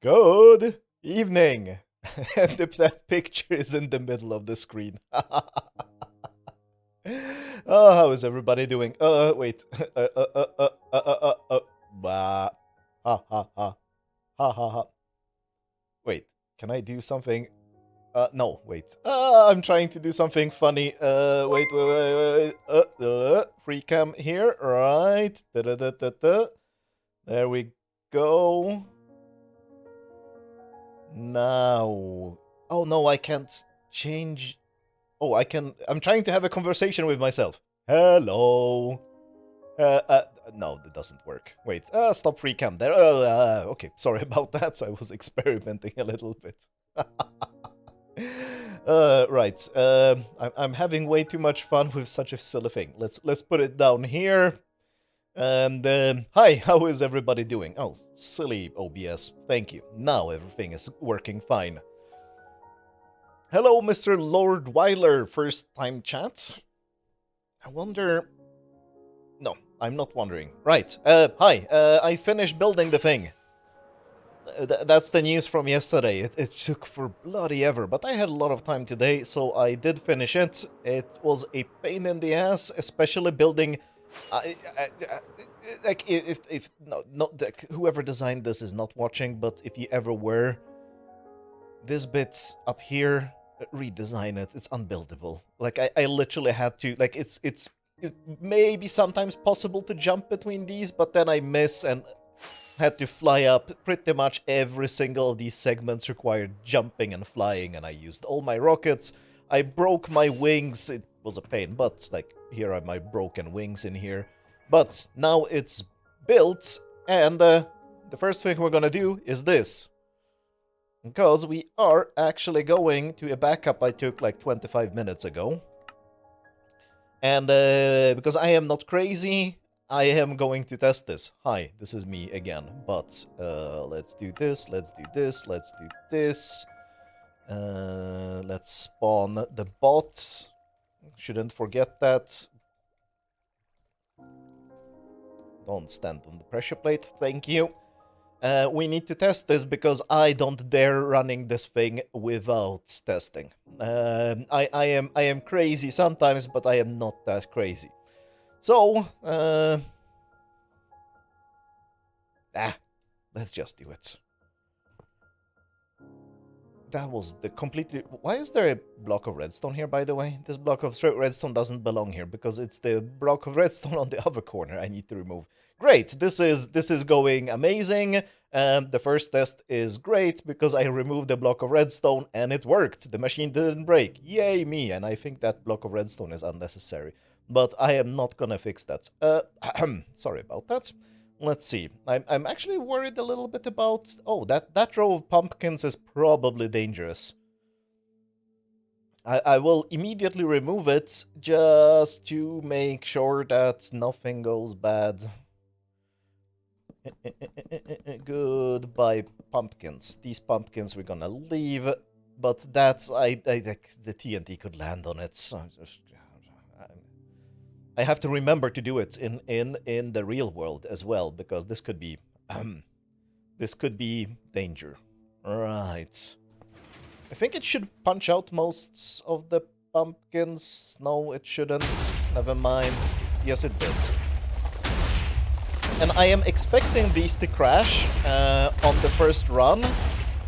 Good evening. And that picture is in the middle of the screen. Oh, how is everybody doing? Wait. Bah. Ha ha ha. Ha ha ha. Wait, can I do something? No, wait. I'm trying to do something funny. Wait. Free cam here, right? Da-da-da-da-da. There we go. Now. Oh no, I can't change. Oh, I can. I'm trying to have a conversation with myself. Hello. No, that doesn't work. Wait, stop free cam there. Okay, sorry about that. I was experimenting a little bit. Right. I'm having way too much fun with such a silly thing. Let's put it down here. And hi, how is everybody doing? Oh, silly OBS. Thank you. Now everything is working fine. Hello, Mr. Lord Weiler. First time chat. I wonder. No, I'm not wondering. Right. Hi. I finished building the thing. That's the news from yesterday. It took for bloody ever, but I had a lot of time today, so I did finish it. It was a pain in the ass, especially building. Like if no, not like, whoever designed this is not watching, but if you ever were, this bit up here, redesign it. It's unbuildable. Like I literally had to like it may be sometimes possible to jump between these, but then I miss and had to fly up. Pretty much every single of these segments required jumping and flying, and I used all my rockets. I broke my wings. It was a pain, but like here are my broken wings in here. But now it's built, and the first thing we're gonna do is this. Because we are actually going to a backup I took like 25 minutes ago. And because I am not crazy, I am going to test this. Hi, this is me again. But let's do this, let's do this, let's do this. Let's spawn the bot. Shouldn't forget that. Don't stand on the pressure plate, thank you. We need to test this because I don't dare running this thing without testing. I am crazy sometimes, but I am not that crazy. So, let's just do it. That was the completely... Why is there a block of redstone here, by the way? This block of redstone doesn't belong here, because it's the block of redstone on the other corner I need to remove. Great, this is going amazing. The first test is great, because I removed the block of redstone, and it worked. The machine didn't break. Yay me, and I think that block of redstone is unnecessary. But I am not gonna fix that. Sorry about that. Let's see. I'm actually worried a little bit about... Oh, that row of pumpkins is probably dangerous. I will immediately remove it just to make sure that nothing goes bad. Goodbye, pumpkins. These pumpkins we're gonna leave, but that's... the TNT could land on it. So I have to remember to do it in the real world as well, because this could be danger. Right. I think it should punch out most of the pumpkins. No, it shouldn't. Never mind. Yes, it did. And I am expecting these to crash on the first run,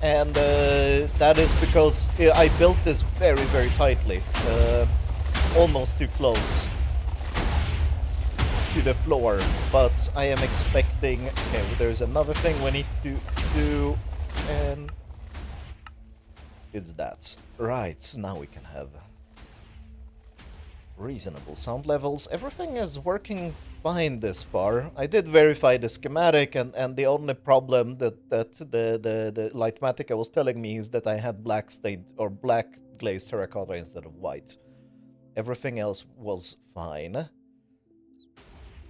and that is because I built this very, very tightly. Almost too close to the floor, but I am expecting... Okay, there's another thing we need to do, and it's that. Right, now we can have reasonable sound levels. Everything is working fine this far. I did verify the schematic, and the only problem that the Lightmatica was telling me is that I had black stained or black glazed terracotta instead of white. Everything else was fine.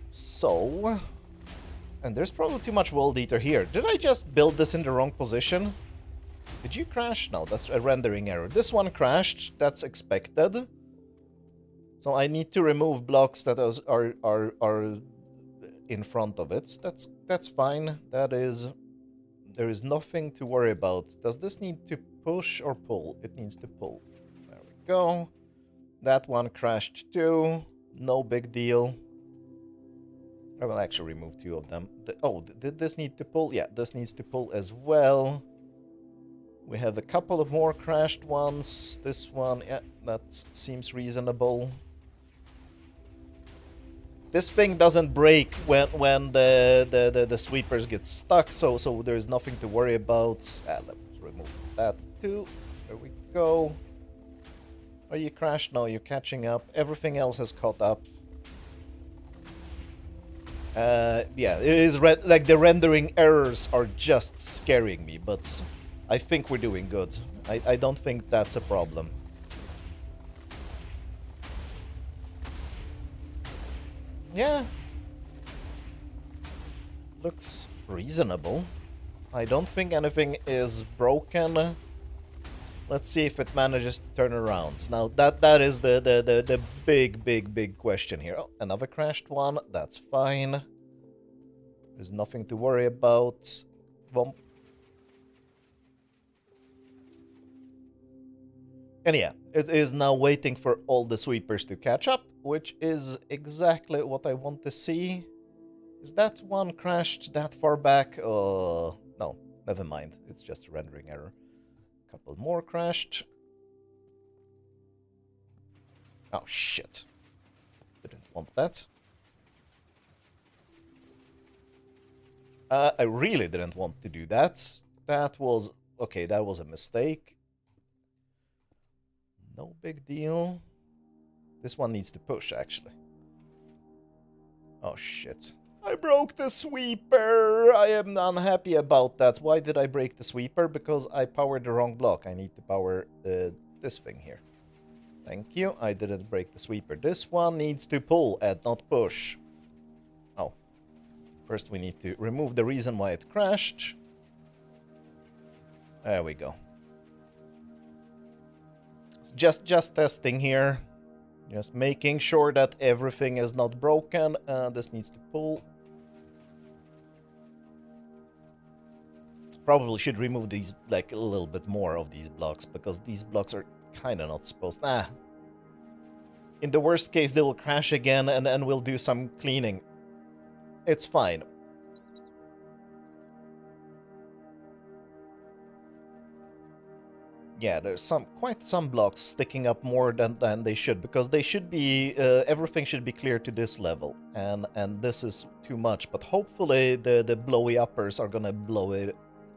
So, and there's probably too much World Eater here. Did I just build this in the wrong position? Did you crash? No, that's a rendering error. This one crashed. That's expected. So I need to remove blocks that are in front of it. That's fine. That is There is nothing to worry about. Does this need to push or pull? It needs to pull. There we go. That one crashed too. No big deal. I will actually remove 2 of them. Did this need to pull? Yeah, this needs to pull as well. We have a couple of more crashed ones. This one, yeah, that seems reasonable. This thing doesn't break when the sweepers get stuck, so there's nothing to worry about. Let's remove that too. There we go. Are you crashed? No, you're catching up. Everything else has caught up. Yeah, it is like the rendering errors are just scaring me, but I think we're doing good. I don't think that's a problem. Yeah. Looks reasonable. I don't think anything is broken. Let's see if it manages to turn around. Now, that is the big question here. Oh, another crashed one. That's fine. There's nothing to worry about. Vomp. And yeah, it is now waiting for all the sweepers to catch up, which is exactly what I want to see. Is that one crashed that far back? No, never mind. It's just a rendering error. Couple more crashed. Oh, shit. Didn't want that. I really didn't want to do that. That was... Okay, that was a mistake. No big deal. This one needs to push, actually. Oh, shit. I broke the sweeper! I am unhappy about that. Why did I break the sweeper? Because I powered the wrong block. I need to power this thing here. Thank you. I didn't break the sweeper. This one needs to pull and not push. Oh. First we need to remove the reason why it crashed. There we go. Just testing here. Just making sure that everything is not broken. This needs to pull. Probably should remove these, like, a little bit more of these blocks, because these blocks are kind of not supposed... In the worst case, they will crash again, and we'll do some cleaning. It's fine. Yeah, there's quite some blocks sticking up more than they should, because they should be... everything should be clear to this level, and this is too much, but hopefully the blowy uppers are gonna blow it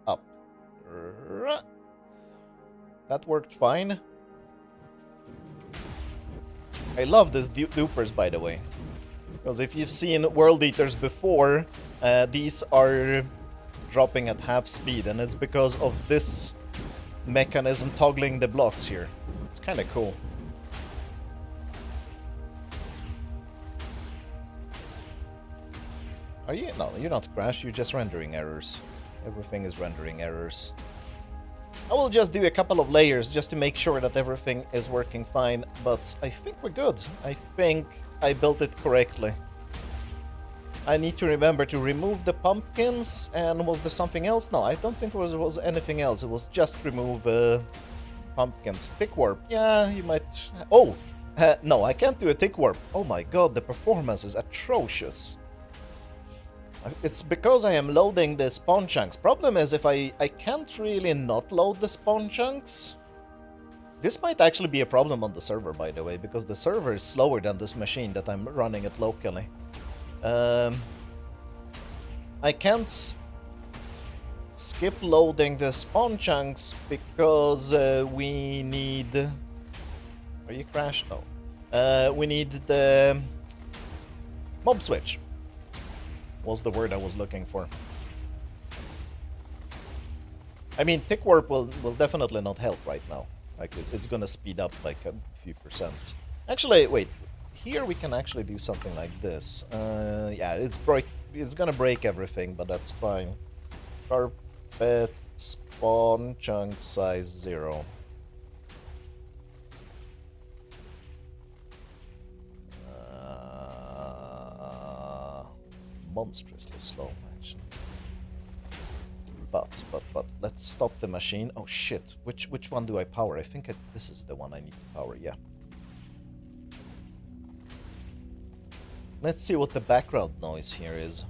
up. That worked fine. I love these dupers, by the way, because if you've seen World Eaters before, these are dropping at half speed, and it's because of this mechanism toggling the blocks here. It's kind of cool. Are you? No, you're not crashed, you're just rendering errors. Everything is rendering errors. I will just do a couple of layers just to make sure that everything is working fine, but I think we're good. I think I built it correctly. I need to remember to remove the pumpkins, and was there something else? No, I don't think there was anything else. It was just remove pumpkins. Tick warp. Yeah, you might... Oh! No, I can't do a tick warp. Oh my god, the performance is atrocious. It's because I am loading the spawn chunks. Problem is, if I can't really not load the spawn chunks. This might actually be a problem on the server, by the way, because the server is slower than this machine that I'm running it locally. I can't skip loading the spawn chunks because we need... Are you crashed? No. We need the mob switch. Was the word I was looking for. I mean, tick warp will definitely not help right now. Like, it's gonna speed up like a few percent. Actually, wait. Here we can actually do something like this. Yeah, it's gonna break everything, but that's fine. Carpet spawn chunk size 0. Monstrously slow, actually. But let's stop the machine. Oh shit, which one do I power? I think this is the one I need to power, yeah. Let's see what the background noise here is.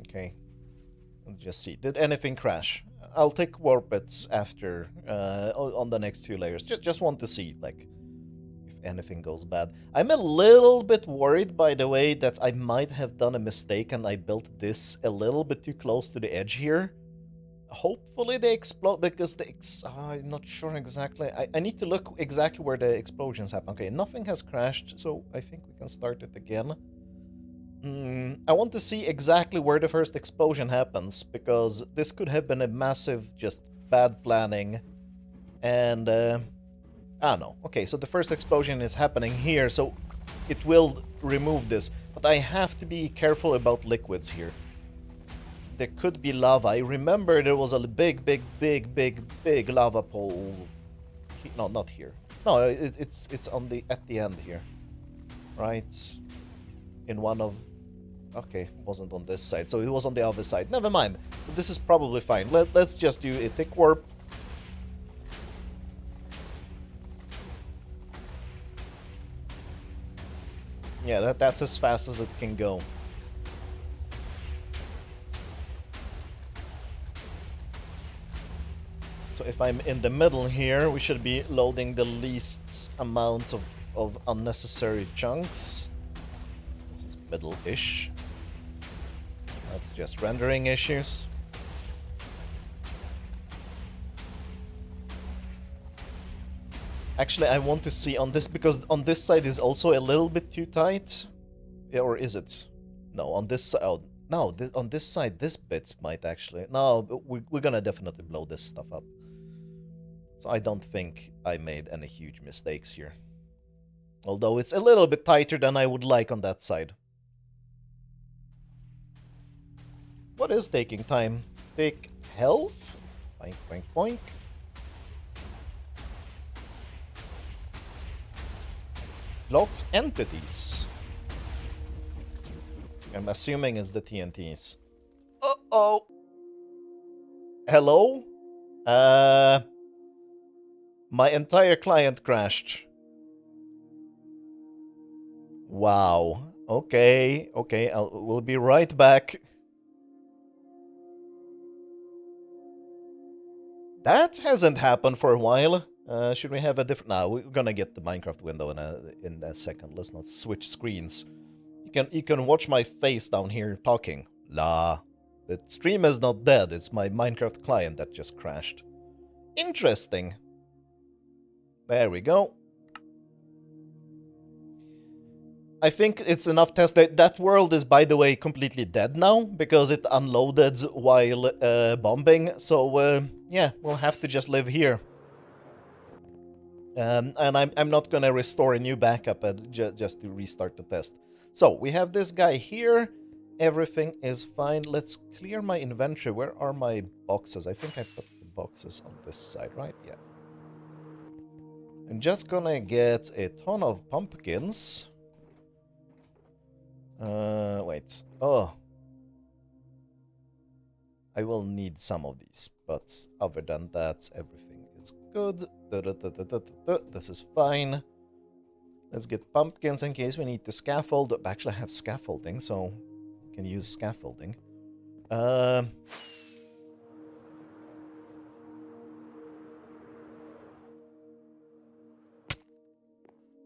Okay, let's just see. Did anything crash? I'll take warp it after, on the next 2 layers. Just want to see, like, if anything goes bad. I'm a little bit worried, by the way, that I might have done a mistake and I built this a little bit too close to the edge here. Hopefully they explode, because I'm not sure exactly. I need to look exactly where the explosions happen. Okay, nothing has crashed, so I think we can start it again. I want to see exactly where the first explosion happens, because this could have been a massive, just bad planning. And, I don't know. Okay, so the first explosion is happening here, so it will remove this. But I have to be careful about liquids here. There could be lava. I remember there was a big lava pool. No, not here. No, it's at the end here. Right? In one of... Okay, it wasn't on this side, so it was on the other side. Never mind. So this is probably fine. Let's just do a thick warp. Yeah, that's as fast as it can go. So if I'm in the middle here, we should be loading the least amounts of unnecessary chunks. This is middle-ish. That's just rendering issues. Actually, I want to see on this, because on this side is also a little bit too tight. Yeah, or is it? No, on this side... Oh, no, on this side, this bit might actually... No, we're gonna definitely blow this stuff up. So I don't think I made any huge mistakes here. Although it's a little bit tighter than I would like on that side. What is taking time? Take health. Boink, boink, boink. Blocks entities. I'm assuming it's the TNTs. Uh-oh. Hello? My entire client crashed. Wow. Okay. Okay, we'll be right back. That hasn't happened for a while. Should we have a different... No, we're gonna get the Minecraft window in a second. Let's not switch screens. You can watch my face down here talking. La. The stream is not dead. It's my Minecraft client that just crashed. Interesting. There we go. I think it's enough test. That world is, by the way, completely dead now, because it unloaded while bombing. So, yeah, we'll have to just live here. And I'm not going to restore a new backup just to restart the test. So, we have this guy here. Everything is fine. Let's clear my inventory. Where are my boxes? I think I put the boxes on this side, right? Yeah. I'm just gonna get a ton of pumpkins. Wait. Oh. I will need some of these, but other than that, everything is good. This is fine. Let's get pumpkins in case we need to scaffold. Actually, I have scaffolding, so we can use scaffolding.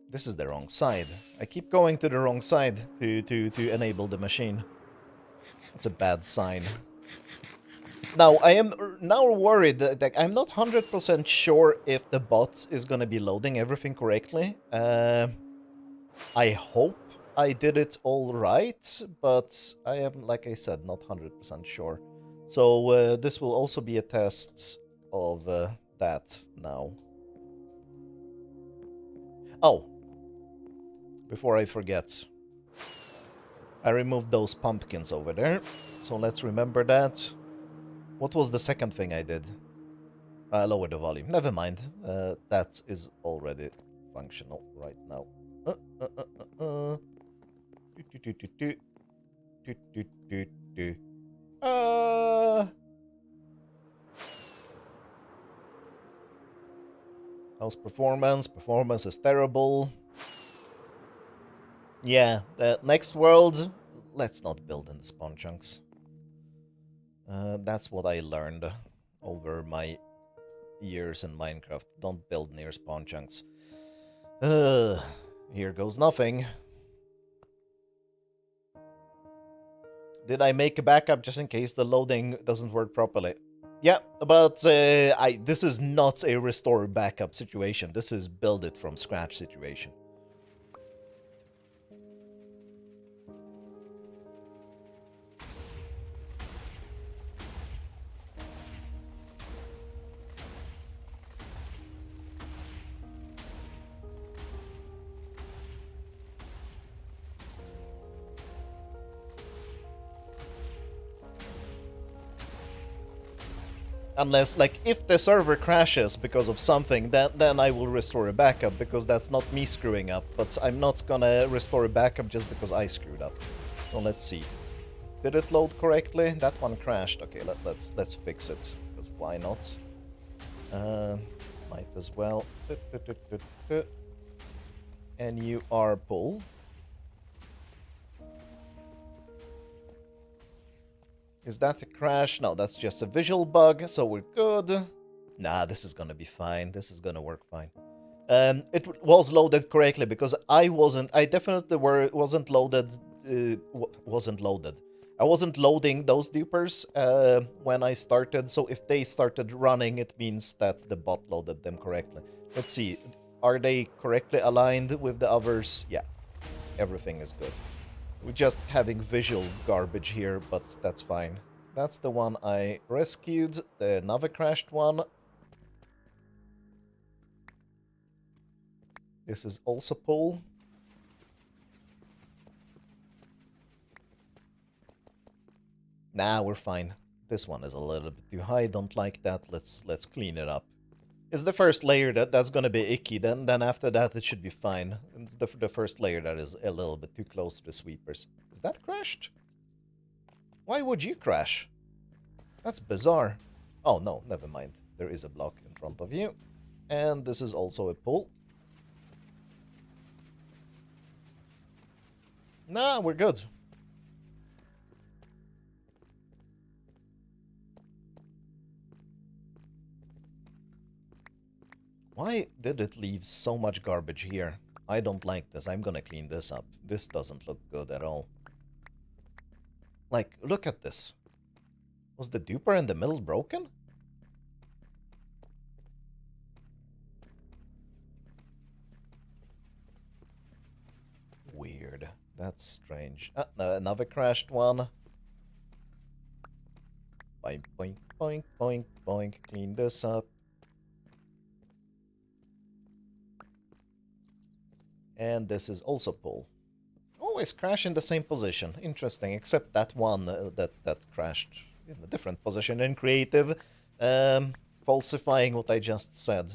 This is the wrong side. I keep going to the wrong side to enable the machine. That's a bad sign. Now, I am now worried that I'm not 100% sure if the bot is going to be loading everything correctly. I hope I did it all right, but I am, like I said, not 100% sure. So this will also be a test of that now. Oh. Before I forget, I removed those pumpkins over there, so let's remember that. What was the second thing I did? Lower the volume. Never mind. That is already functional right now. Uh, uh, uh, uh. Do, do, do, do, do, do, do, do. How's performance? Performance is terrible. Yeah, the next world, let's not build in the spawn chunks. That's what I learned over my years in Minecraft. Don't build near spawn chunks. Here goes nothing. Did I make a backup just in case the loading doesn't work properly? Yeah, but this is not a restore backup situation. This is build it from scratch situation. Unless, like, if the server crashes because of something, then I will restore a backup, because that's not me screwing up. But I'm not gonna restore a backup just because I screwed up. So let's see. Did it load correctly? That one crashed. Okay, let's fix it, because why not? Might as well. And you are pull. Is that a crash? No, that's just a visual bug, so we're good. Nah, this is gonna be fine. This is gonna work fine. It was loaded correctly because I definitely wasn't loaded. Wasn't loaded. I wasn't loading those dupers when I started, so if they started running, it means that the bot loaded them correctly. Let's see. Are they correctly aligned with the others? Yeah. Everything is good. We're just having visual garbage here, but that's fine. That's the one I rescued, the Nava crashed one. This is also pull. Nah, we're fine. This one is a little bit too high, don't like that. Let's clean it up. It's the first layer that's gonna be icky, then after that it should be fine. It's the first layer that is a little bit too close to the sweepers. Is that crashed? Why would you crash? That's bizarre. Oh no, never mind. There is a block in front of you. And this is also a pull. Nah, we're good. Why did it leave so much garbage here? I don't like this. I'm gonna clean this up. This doesn't look good at all. Like, look at this. Was the duper in the middle broken? Weird. That's strange. Another crashed one. Boink, boink, boink, boink, boink. Clean this up. And this is also pull. Always crash in the same position. Interesting, except that one that crashed in a different position in creative, falsifying what I just said.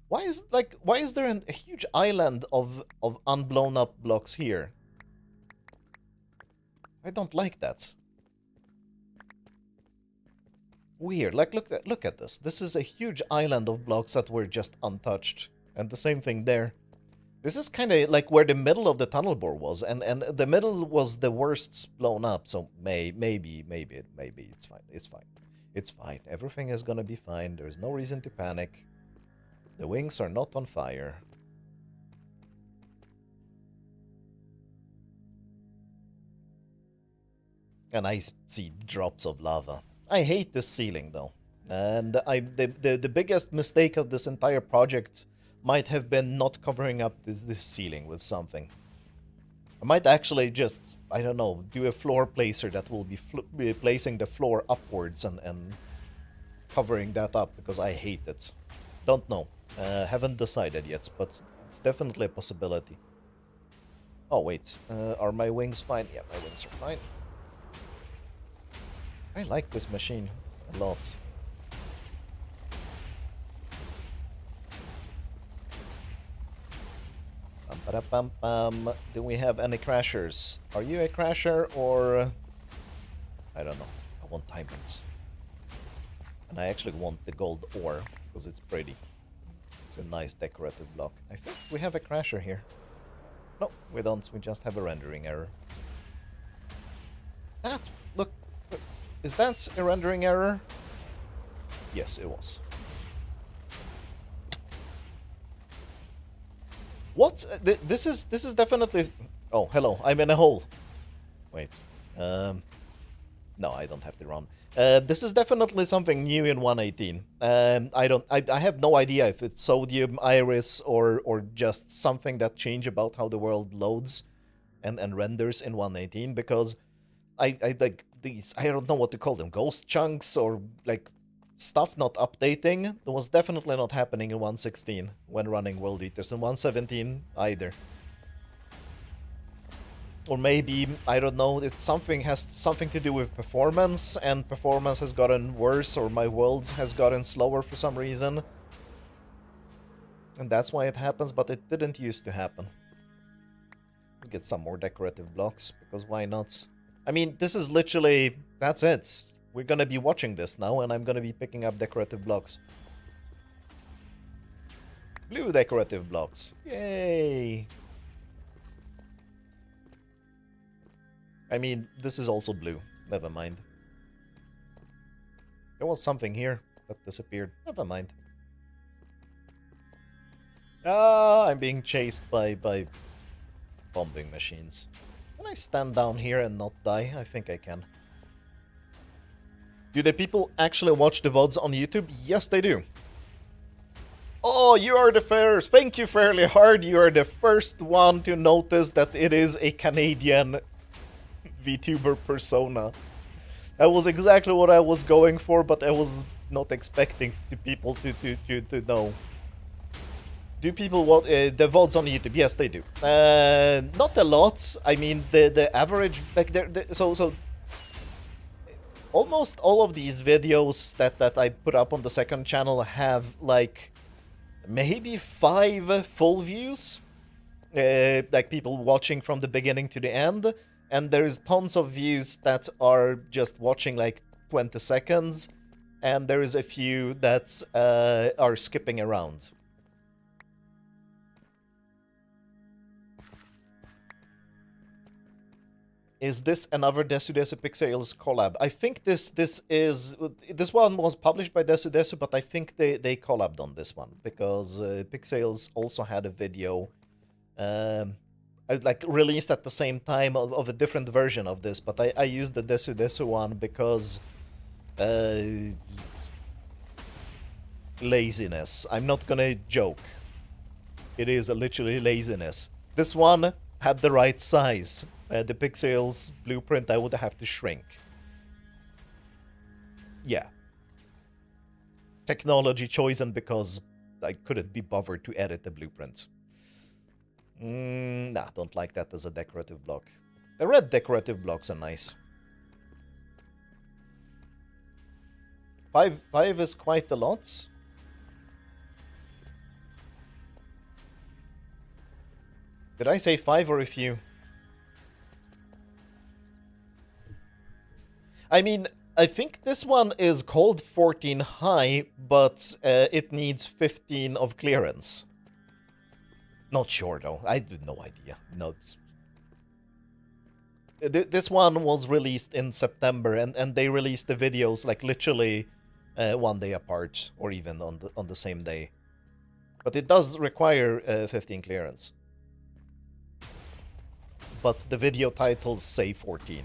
Why is there a huge island of unblown up blocks here? I don't like that. Weird. Like, look at this. This is a huge island of blocks that were just untouched, and the same thing there. This is kind of like where the middle of the tunnel bore was, and the middle was the worst blown up. So maybe it's fine. It's fine. It's fine. Everything is gonna be fine. There's no reason to panic. The wings are not on fire. And I see drops of lava. I hate this ceiling though. And the biggest mistake of this entire project might have been not covering up this ceiling with something. I might actually just, I don't know, do a floor placer that will be placing the floor upwards and covering that up, because I hate it. Don't know. Haven't decided yet, but it's definitely a possibility. Oh, wait. Are my wings fine? Yeah, my wings are fine. I like this machine a lot. Ba-da-bum-bum. Do we have any crashers? Are you a crasher or... I don't know. I want diamonds. And I actually want the gold ore, because it's pretty. It's a nice decorative block. I think we have a crasher here. No, we don't. We just have a rendering error. That, look, is that a rendering error? Yes, it was. What? This is definitely... Oh, hello. I'm in a hole. Wait. No, I don't have to run. This is definitely something new in 1.18. I have no idea if it's sodium, iris, or just something that changed about how the world loads and renders in 1.18, because I like these, I don't know what to call them, ghost chunks or like stuff not updating. That was definitely not happening in 1.16 when running World Eaters, and 1.17 either. Or maybe, I don't know, has something to do with performance, and performance has gotten worse, or my world has gotten slower for some reason. And that's why it happens, but it didn't used to happen. Let's get some more decorative blocks, because why not? I mean, this is literally, that's it. We're gonna be watching this now, and I'm gonna be picking up decorative blocks. Blue decorative blocks. Yay! I mean, this is also blue. Never mind. There was something here that disappeared. Never mind. Ah, I'm being chased by bombing machines. Can I stand down here and not die? I think I can. Do the people actually watch the VODs on YouTube? Yes, they do. Oh, you are the first. Thank you, Fairly Hard. You are the first one to notice that it is a Canadian VTuber persona. That was exactly what I was going for, but I was not expecting the people to know. Do people watch the VODs on YouTube? Yes, they do. Not a lot. I mean, the average, like, so almost all of these videos that I put up on the second channel have like maybe 5 full views, like people watching from the beginning to the end. And there's tons of views that are just watching like 20 seconds, and there is a few that are skipping around. Is this another Desu Desu Pixels collab? I think this one was published by Desu Desu, but I think they collabed on this one, because Pixels also had a video like released at the same time of a different version of this, but I used the Desu Desu one because laziness. I'm not gonna joke. It is literally laziness. This one had the right size. The Pixels blueprint I would have to shrink. Yeah. Technology chosen because I couldn't be bothered to edit the blueprint. Nah, don't like that as a decorative block. The red decorative blocks are nice. 5 is quite a lot. Did I say 5 or a few? I mean, I think this one is called 14 high, but it needs 15 of clearance. Not sure though. I have no idea. No. This one was released in September, and they released the videos like literally one day apart, or even on the same day. But it does require 15 clearance. But the video titles say 14.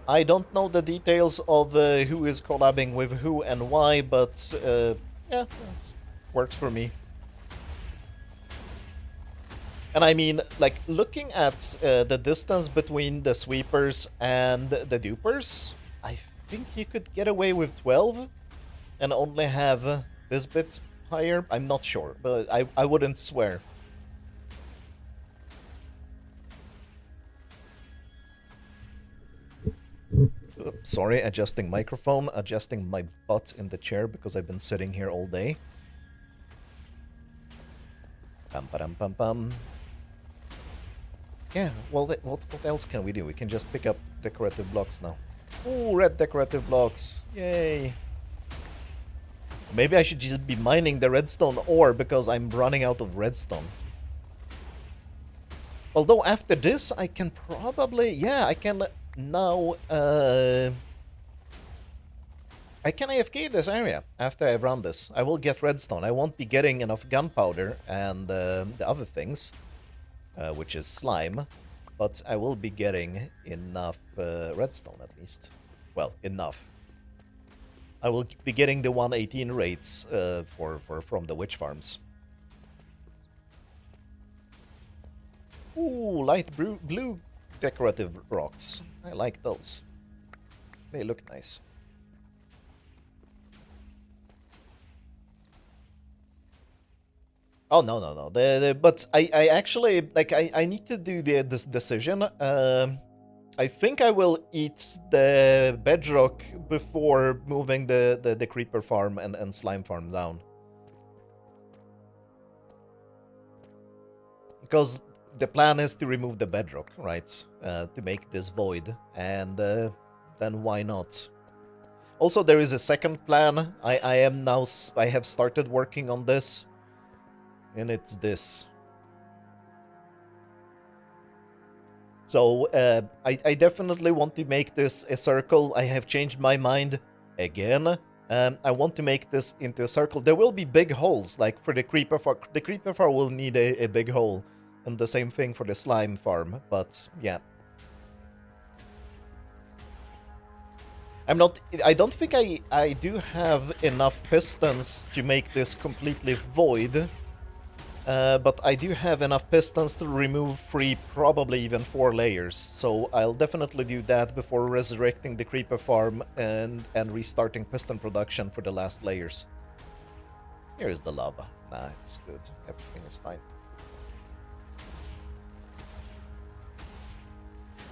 I don't know the details of who is collabing with who and why, but yeah, it works for me. And I mean, like, looking at the distance between the sweepers and the dupers, I think you could get away with 12 and only have this bit higher. I'm not sure, but I wouldn't swear. Oops. Sorry, adjusting microphone, adjusting my butt in the chair because I've been sitting here all day. Pam. Yeah, well, what else can we do? We can just pick up decorative blocks now. Ooh, red decorative blocks. Yay. Maybe I should just be mining the redstone ore because I'm running out of redstone. Although after this, I can probably... Yeah, I can now... I can AFK this area after I've run this. I will get redstone. I won't be getting enough gunpowder and the other things, which is slime. But I will be getting enough redstone at least. Well, enough. I will be getting the 118 rates from the witch farms. Ooh, light blue decorative rocks. I like those. They look nice. Oh, no. But I actually, like, I need to do this decision. I think I will eat the bedrock before moving the creeper farm and slime farm down. Because the plan is to remove the bedrock, right? To make this void. And then why not? Also, there is a second plan. I have started working on this. And it's this. So, I definitely want to make this a circle. I have changed my mind again. I want to make this into a circle. There will be big holes, like for the creeper farm. The creeper farm will need a big hole. And the same thing for the slime farm, but yeah. I don't think I do have enough pistons to make this completely void. But I do have enough pistons to remove 3, probably even 4 layers. So I'll definitely do that before resurrecting the creeper farm and restarting piston production for the last layers. Here's the lava. Nah, it's good. Everything is fine.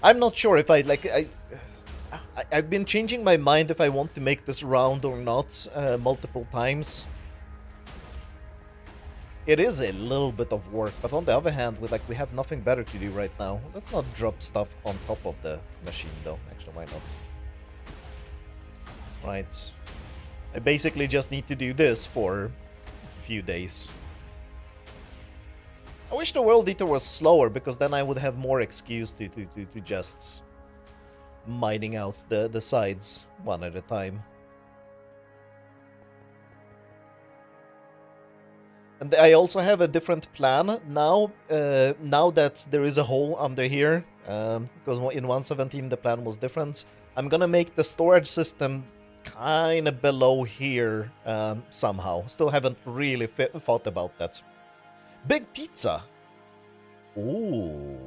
I'm not sure if I've been changing my mind if I want to make this round or not multiple times. It is a little bit of work, but on the other hand, we have nothing better to do right now. Let's not drop stuff on top of the machine, though. Actually, why not? Right. I basically just need to do this for a few days. I wish the World Eater was slower, because then I would have more excuse to just mining out the sides one at a time. And I also have a different plan now, now that there is a hole under here, because in 1.17 the plan was different. I'm gonna make the storage system kind of below here somehow. Still haven't really thought about that. Big pizza! Ooh.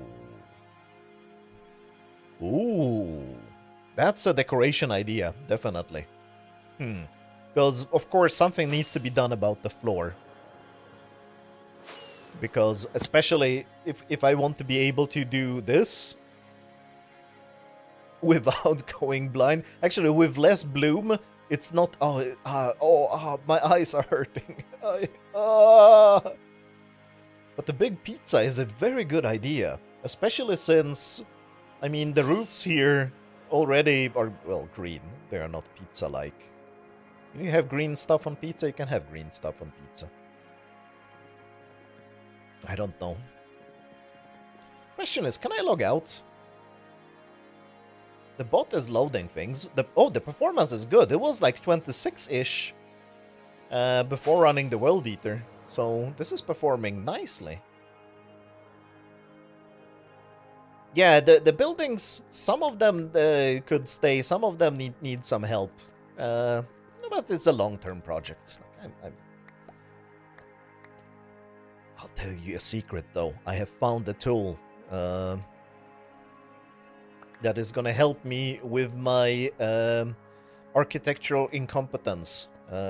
Ooh. That's a decoration idea, definitely. Because, of course, something needs to be done about the floor. Because, especially if I want to be able to do this without going blind. Actually, with less bloom, it's not... my eyes are hurting. But the big pizza is a very good idea. Especially since, I mean, the roofs here already are, well, green. They are not pizza-like. You have green stuff on pizza, you can have green stuff on pizza. I don't know. Question is, can I log out? The bot is loading things. The performance is good. It was like 26-ish before running the World Eater. So this is performing nicely. Yeah, the buildings, some of them could stay, some of them need some help. But it's a long-term project. Like, I'll tell you a secret, though. I have found a tool that is gonna help me with my architectural incompetence.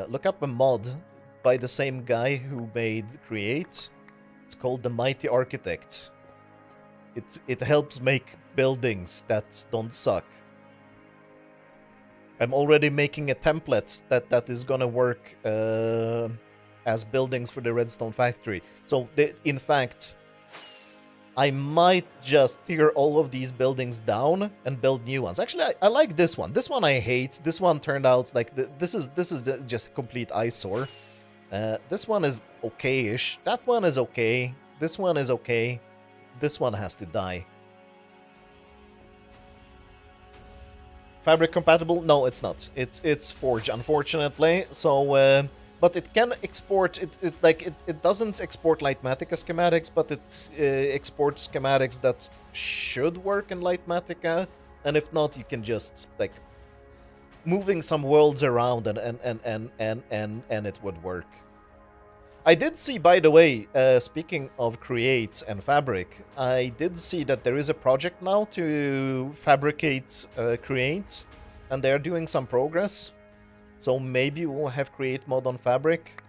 Look up a mod by the same guy who made Create. It's called the Mighty Architect. It helps make buildings that don't suck. I'm already making a template that is gonna work as buildings for the redstone factory. So, in fact, I might just tear all of these buildings down and build new ones. Actually, I like this one. This one I hate. This one turned out like this is just a complete eyesore. This one is okay-ish. That one is okay. This one is okay. This one has to die. Fabric compatible? No, it's not. It's Forge, unfortunately. So, but it can export. It doesn't export Lightmatica schematics, but it exports schematics that should work in Lightmatica. And if not, you can just like moving some worlds around and it would work. I did see, by the way, speaking of Create and Fabric, I did see that there is a project now to fabricate Create, and they're doing some progress. So maybe we'll have Create mod on Fabric.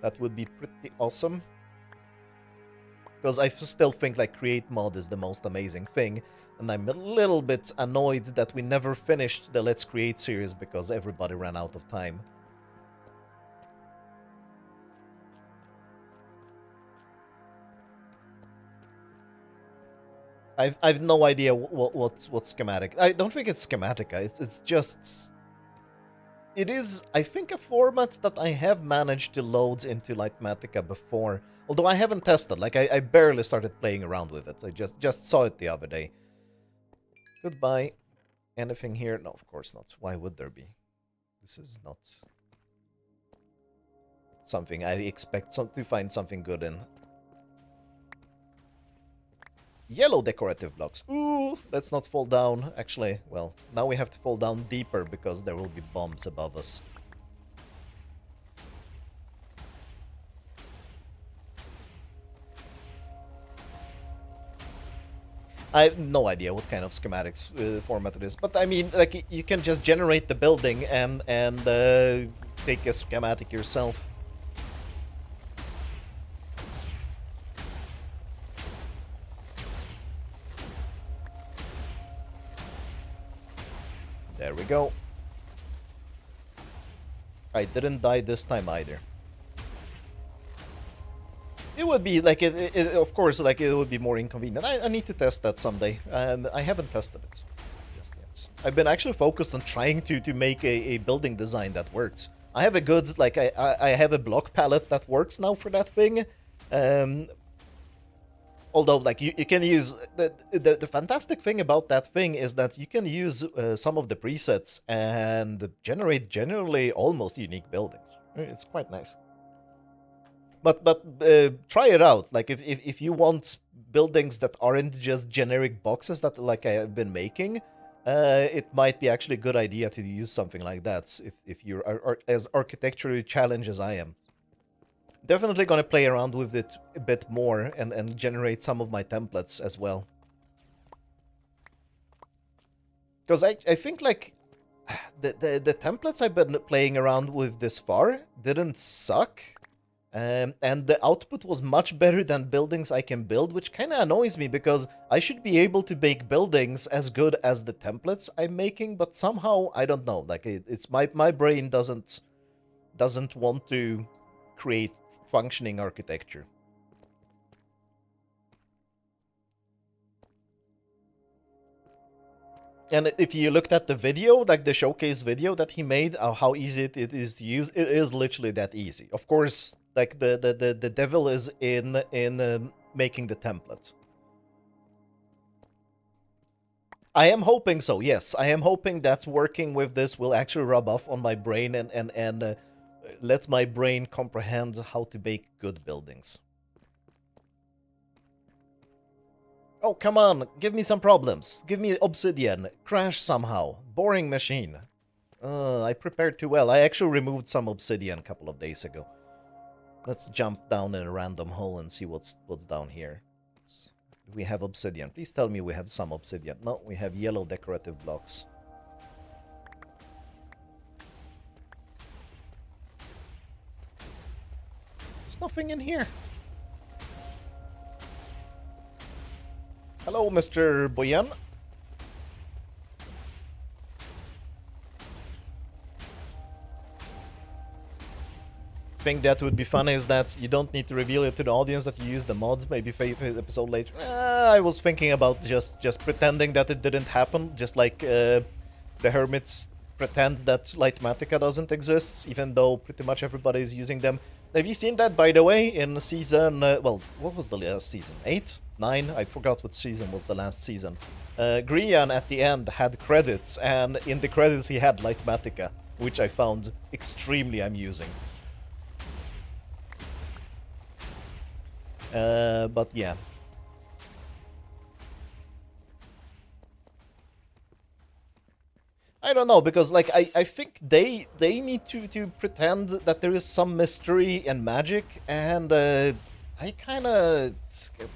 That would be pretty awesome. Because I still think like Create mod is the most amazing thing, and I'm a little bit annoyed that we never finished the Let's Create series because everybody ran out of time. I've no idea what schematic. I don't think it's Schematica. It's just. It is, I think, a format that I have managed to load into Lightmatica before. Although I haven't tested. Like I barely started playing around with it. I just saw it the other day. Goodbye. Anything here? No, of course not. Why would there be? This is not something I expect to find something good in. Yellow decorative blocks. Ooh, let's not fall down. Actually, well, now we have to fall down deeper because there will be bombs above us. I have no idea what kind of schematics format it is, but I mean, like, you can just generate the building and take a schematic yourself. There we go. I didn't die this time either. It would be like of course, like it would be more inconvenient. I need to test that someday. I haven't tested it just yet. I've been actually focused on trying to make a building design that works. I have a good like I have a block palette that works now for that thing. Although, like, you can use... The fantastic thing about that thing is that you can use some of the presets and generate generally almost unique buildings. It's quite nice. But try it out. Like, if you want buildings that aren't just generic boxes that, like, I've been making, it might be actually a good idea to use something like that if you're as architecturally challenged as I am. Definitely gonna play around with it a bit more and generate some of my templates as well. Because I think, like, the templates I've been playing around with this far didn't suck. And the output was much better than buildings I can build, which kind of annoys me because I should be able to make buildings as good as the templates I'm making, but somehow, I don't know, like, it's my brain doesn't want to create functioning architecture. And if you looked at the video, like the showcase video that he made, how easy it is to use, it is literally that easy. Of course, like the devil is in making the template. I am hoping so, yes. I am hoping that working with this will actually rub off on my brain and let my brain comprehend how to make good buildings. Oh, come on, give me some problems. Give me obsidian. Crash somehow. Boring machine. I prepared too well. I actually removed some obsidian a couple of days ago. Let's jump down in a random hole and see what's down here. We have obsidian. Please tell me we have some obsidian. No, we have yellow decorative blocks. There's nothing in here. Hello, Mr. Boyan. thing that would be funny is that you don't need to reveal it to the audience that you use the mods, maybe episode later. I was thinking about just pretending that it didn't happen, just like the hermits pretend that Lightmatica doesn't exist, even though pretty much everybody is using them. Have you seen that, by the way, in season... well, what was the last season? 8? 9? I forgot what season was the last season. Grian at the end had credits, and in the credits he had Lightmatica, which I found extremely amusing. But yeah. I don't know, because like I think they need to pretend that there is some mystery and magic, and I kind of,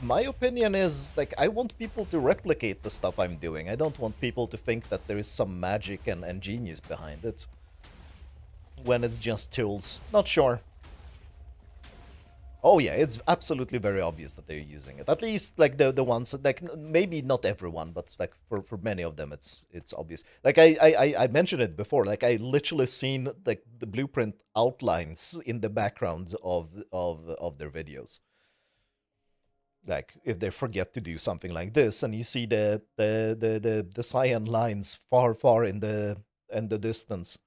my opinion is like I want people to replicate the stuff I'm doing. I don't want people to think that there is some magic and genius behind it when it's just tools. Not sure. Oh yeah, it's absolutely very obvious that they're using it. At least like the ones, like maybe not everyone, but like for many of them it's obvious. Like I mentioned it before, like I literally seen like the blueprint outlines in the background of their videos. Like if they forget to do something like this, and you see the cyan lines far in the distance.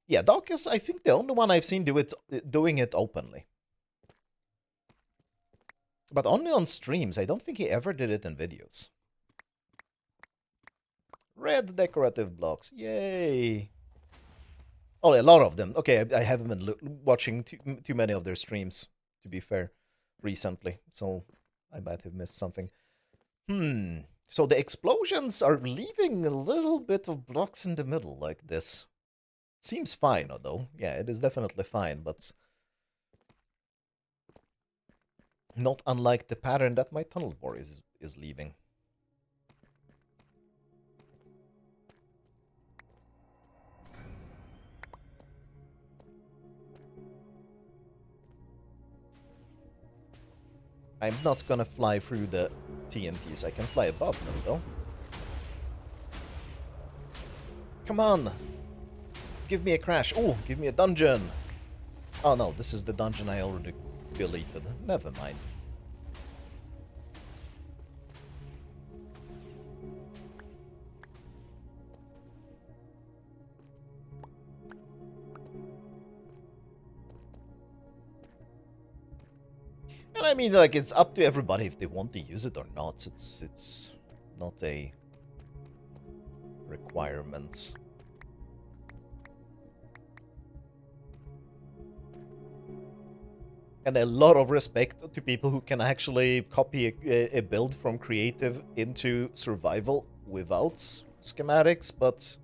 Yeah, Doc is, I think, the only one I've seen doing it openly. But only on streams. I don't think he ever did it in videos. Red decorative blocks. Yay. Oh, a lot of them. Okay, I haven't been watching too many of their streams, to be fair, recently. So I might have missed something. So the explosions are leaving a little bit of blocks in the middle like this. Seems fine, although. Yeah, it is definitely fine, but not unlike the pattern that my tunnel bore is leaving. I'm not gonna fly through the TNTs. I can fly above them, though. Come on! Give me a crash. Oh, give me a dungeon! Oh no, this is the dungeon I already deleted. Never mind. And I mean, like, it's up to everybody if they want to use it or not. It's not a requirement. And a lot of respect to people who can actually copy a build from creative into survival without schematics, but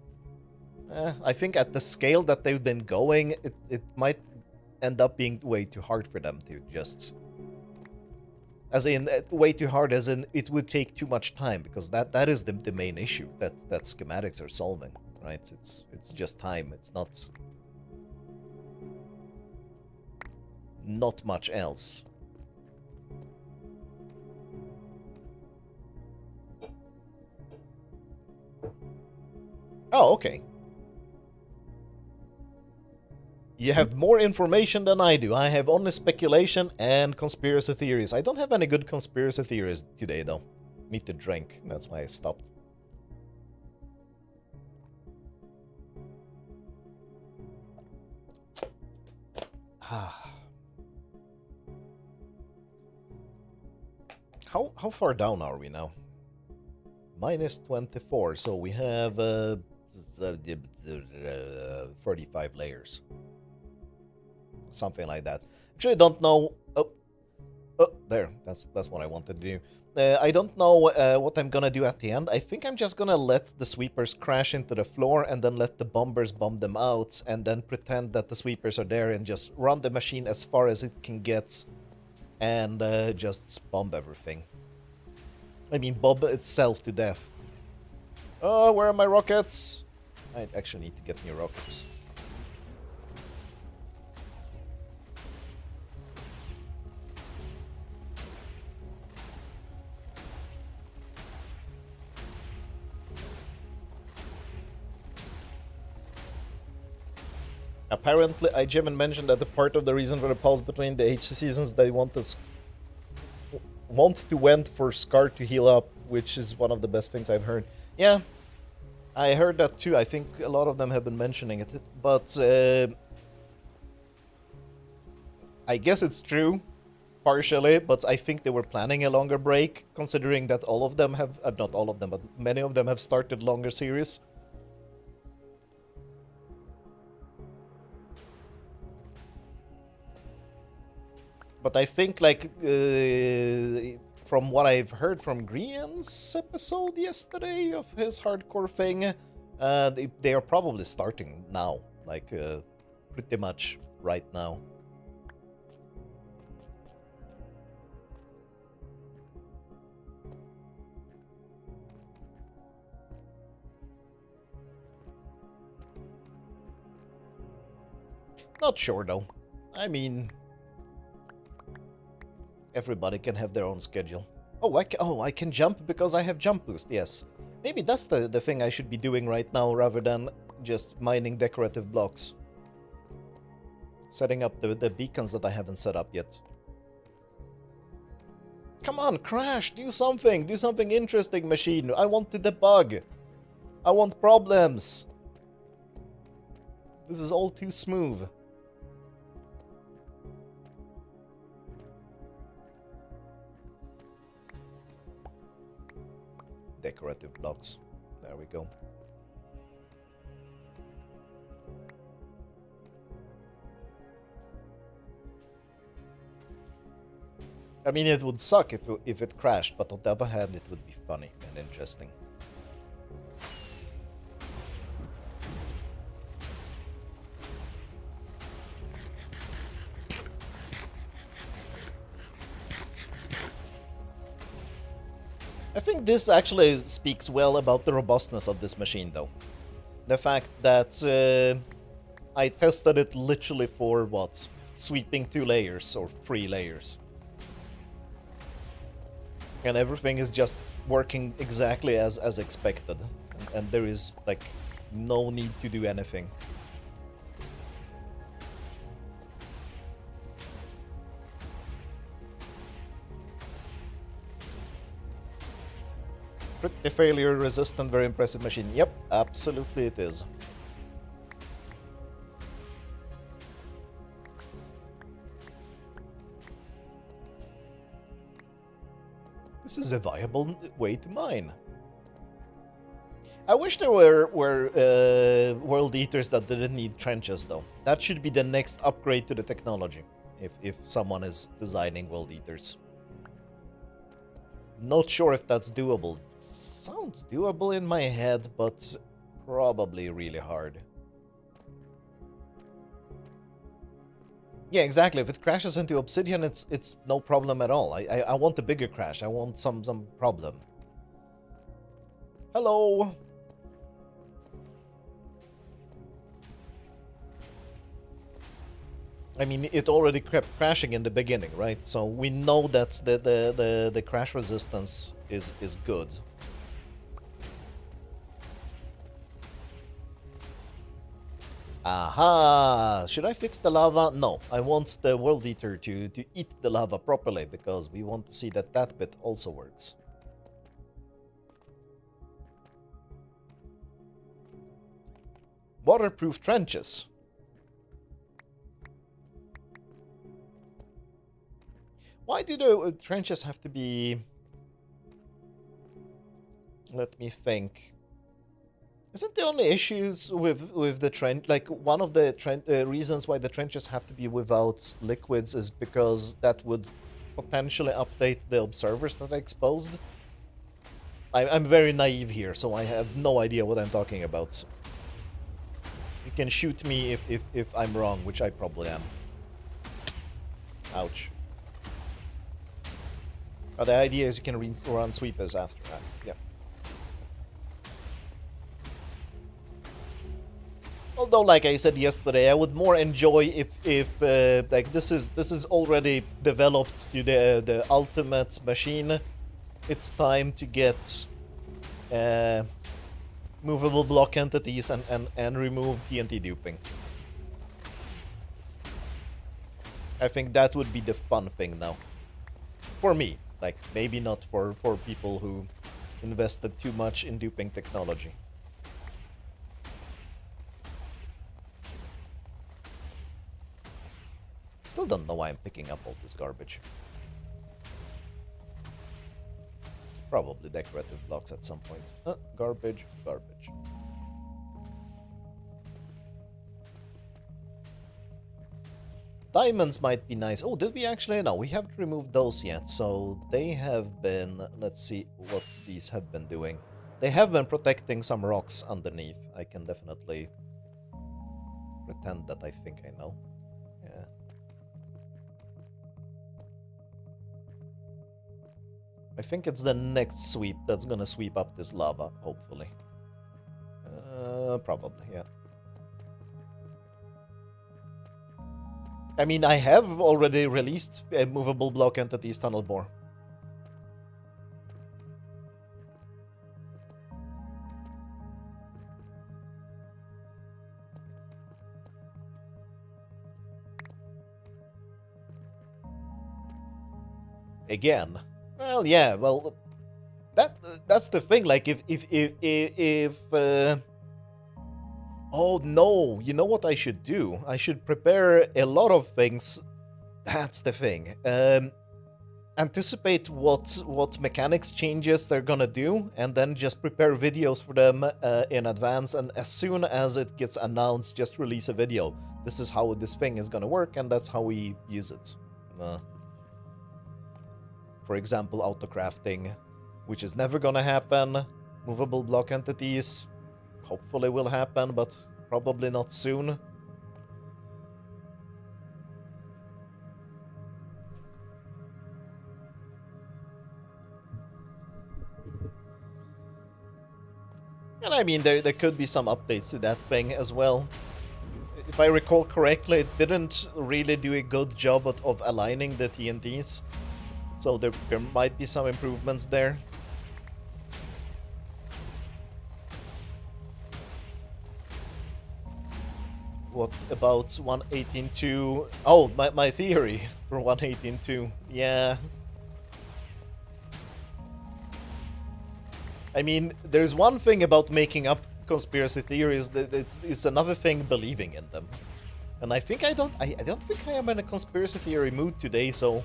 I think at the scale that they've been going, it might end up being way too hard for them to just... As in, way too hard as in it would take too much time, because that is the main issue that schematics are solving, right? It's just time, it's not much else. Oh, okay. You have more information than I do. I have only speculation and conspiracy theories. I don't have any good conspiracy theories today, though. Need to drink. That's why I stopped. How far down are we now? Minus 24, so we have 35 layers. Something like that. Actually, I don't know. Oh, there. That's what I wanted to do. I don't know what I'm gonna do at the end. I think I'm just gonna let the sweepers crash into the floor and then let the bombers bomb them out, and then pretend that the sweepers are there and just run the machine as far as it can get, and just bomb everything. I mean, bomb itself to death. Oh, where are my rockets? I actually need to get new rockets. Apparently, IGN mentioned that the part of the reason for the pause between the H seasons they want to went for Scar to heal up, which is one of the best things I've heard. Yeah, I heard that too. I think a lot of them have been mentioning it, but I guess it's true, partially, but I think they were planning a longer break, considering that all of them have, not all of them, but many of them have started longer series. But I think, like, from what I've heard from Grian's episode yesterday of his hardcore thing, they are probably starting now, like, pretty much right now. Not sure, though. I mean, everybody can have their own schedule. Oh, I can jump because I have jump boost, yes. Maybe that's the thing I should be doing right now rather than just mining decorative blocks. Setting up the beacons that I haven't set up yet. Come on, crash! Do something! Do something interesting, machine! I want to debug! I want problems! This is all too smooth. Decorative blocks. There we go. I mean, it would suck if it crashed, but on the other hand, it would be funny and interesting. I think this actually speaks well about the robustness of this machine, though. The fact that I tested it literally for, what, sweeping 2 layers or 3 layers. And everything is just working exactly as expected. And there is, like, no need to do anything. Pretty failure resistant, very impressive machine. Yep, absolutely it is. This is a viable way to mine. I wish there were world eaters that didn't need trenches, though. That should be the next upgrade to the technology, if someone is designing world eaters. Not sure if that's doable. Sounds doable in my head, but probably really hard. Yeah, exactly. If it crashes into obsidian, it's no problem at all. I want a bigger crash. I want some problem. Hello. I mean, it already kept crashing in the beginning, right? So we know that the crash resistance is good. Aha! Should I fix the lava? No, I want the World Eater to eat the lava properly, because we want to see that that bit also works. Waterproof trenches. Why do the trenches have to be... Let me think. Isn't the only issues with the trench, like, one of the reasons why the trenches have to be without liquids is because that would potentially update the observers that are exposed? I'm very naive here, so I have no idea what I'm talking about. You can shoot me if I'm wrong, which I probably am. Ouch. But the idea is you can run sweepers after that. Yeah. Although, like I said yesterday, I would more enjoy if like this is already developed to the ultimate machine. It's time to get movable block entities and remove TNT duping. I think that would be the fun thing now. For me. Like, maybe not for people who invested too much in duping technology. Still don't know why I'm picking up all this garbage. Probably decorative blocks at some point. Garbage, garbage. Diamonds might be nice. Oh, did we actually? No, we haven't removed those yet. So they have been... Let's see what these have been doing. They have been protecting some rocks underneath. I can definitely pretend that I think I know. Yeah. I think it's the next sweep that's gonna sweep up this lava, hopefully. Probably, yeah. I mean, I have already released movable block entities tunnel bore. Again. Well, yeah, well, that's the thing. Like, oh no, you know what I should do? I should prepare a lot of things. That's the thing. Anticipate what mechanics changes they're gonna do, and then just prepare videos for them in advance. And as soon as it gets announced, just release a video. This is how this thing is gonna work, and that's how we use it. For example, auto-crafting, which is never gonna happen. Movable block entities, hopefully will happen, but probably not soon. And I mean, there could be some updates to that thing as well. If I recall correctly, it didn't really do a good job of aligning the TNTs. So there might be some improvements there. What about 118.2? Oh, my theory for 118.2. Yeah. I mean, there's one thing about making up conspiracy theories, that it's another thing believing in them. And I think I don't think I am in a conspiracy theory mood today, so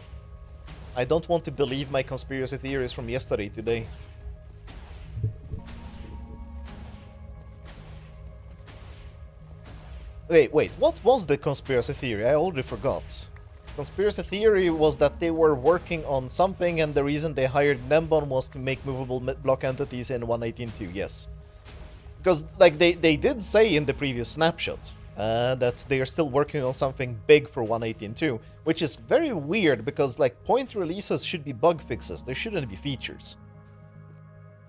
I don't want to believe my conspiracy theories from yesterday today. Wait, what was the conspiracy theory? I already forgot. Conspiracy theory was that they were working on something, and the reason they hired Nembon was to make movable block entities in 118.2, yes. Because, like, they did say in the previous snapshot that they are still working on something big for 118.2, which is very weird, because, like, point releases should be bug fixes, they shouldn't be features.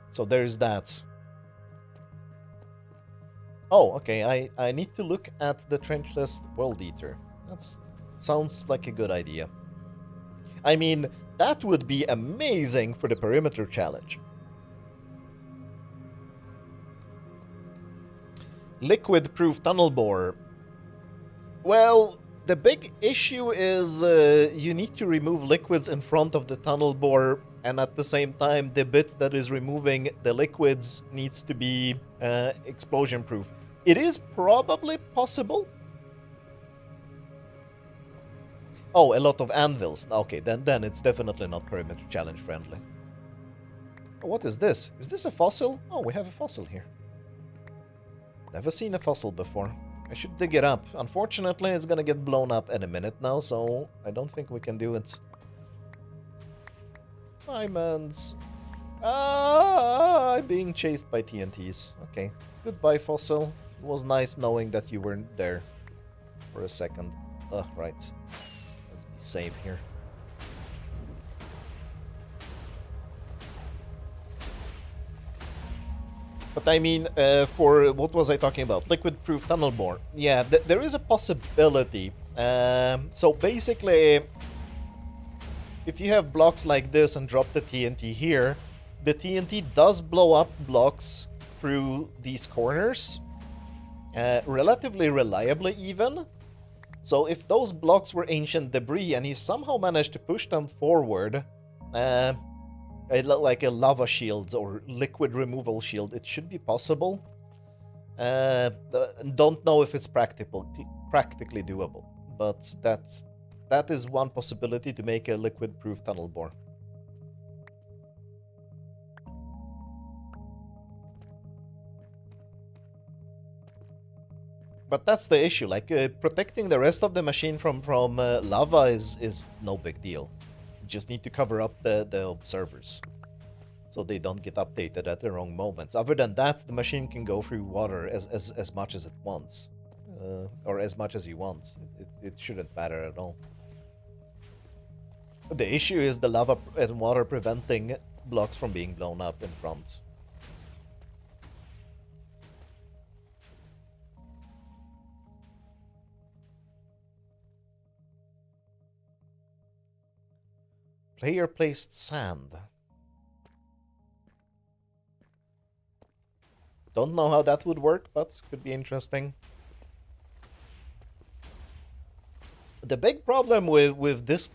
So there's that. Oh, okay, I need to look at the trenchless world eater. That sounds like a good idea. I mean, that would be amazing for the perimeter challenge. Liquid-proof tunnel bore. Well, the big issue is you need to remove liquids in front of the tunnel bore, and at the same time, the bit that is removing the liquids needs to be explosion-proof. It is probably possible. Oh, a lot of anvils. Okay, then it's definitely not perimeter challenge friendly. What is this? Is this a fossil? Oh, we have a fossil here. Never seen a fossil before. I should dig it up. Unfortunately, it's gonna get blown up in a minute now, so I don't think we can do it. Diamonds. I'm being chased by TNTs. Okay. Goodbye, fossil. It was nice knowing that you weren't there for a second. Right. Let's be safe here. But I mean, for what was I talking about? Liquid-proof tunnel bore. Yeah, there is a possibility. So basically, if you have blocks like this and drop the TNT here, the TNT does blow up blocks through these corners, relatively reliably even. So if those blocks were ancient debris and he somehow managed to push them forward, like a lava shield or liquid removal shield, it should be possible. Don't know if it's practically doable, but that is one possibility to make a liquid-proof tunnel bore. But that's the issue. Like protecting the rest of the machine from lava is no big deal. You just need to cover up the observers, so they don't get updated at the wrong moments. Other than that, the machine can go through water as much as it wants, or as much as he wants. It shouldn't matter at all. The issue is the lava and water preventing blocks from being blown up in front. Player placed sand. Don't know how that would work, but could be interesting. The big problem with this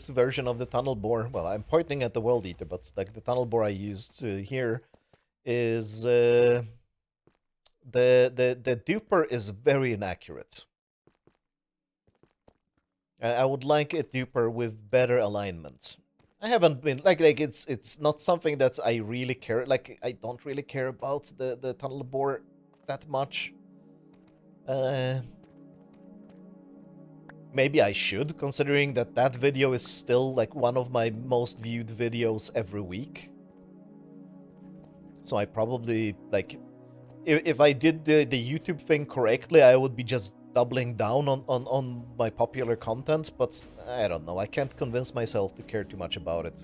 version of the tunnel bore, well, I'm pointing at the world eater, but like the tunnel bore I used here, is the duper is very inaccurate. I would like a duper with better alignment. I haven't been like it's not something that I really care. Like I don't really care about the tunnel bore that much. Maybe I should, considering that video is still like one of my most viewed videos every week. So I probably like if I did the YouTube thing correctly, I would be just doubling down on my popular content, but I don't know. I can't convince myself to care too much about it.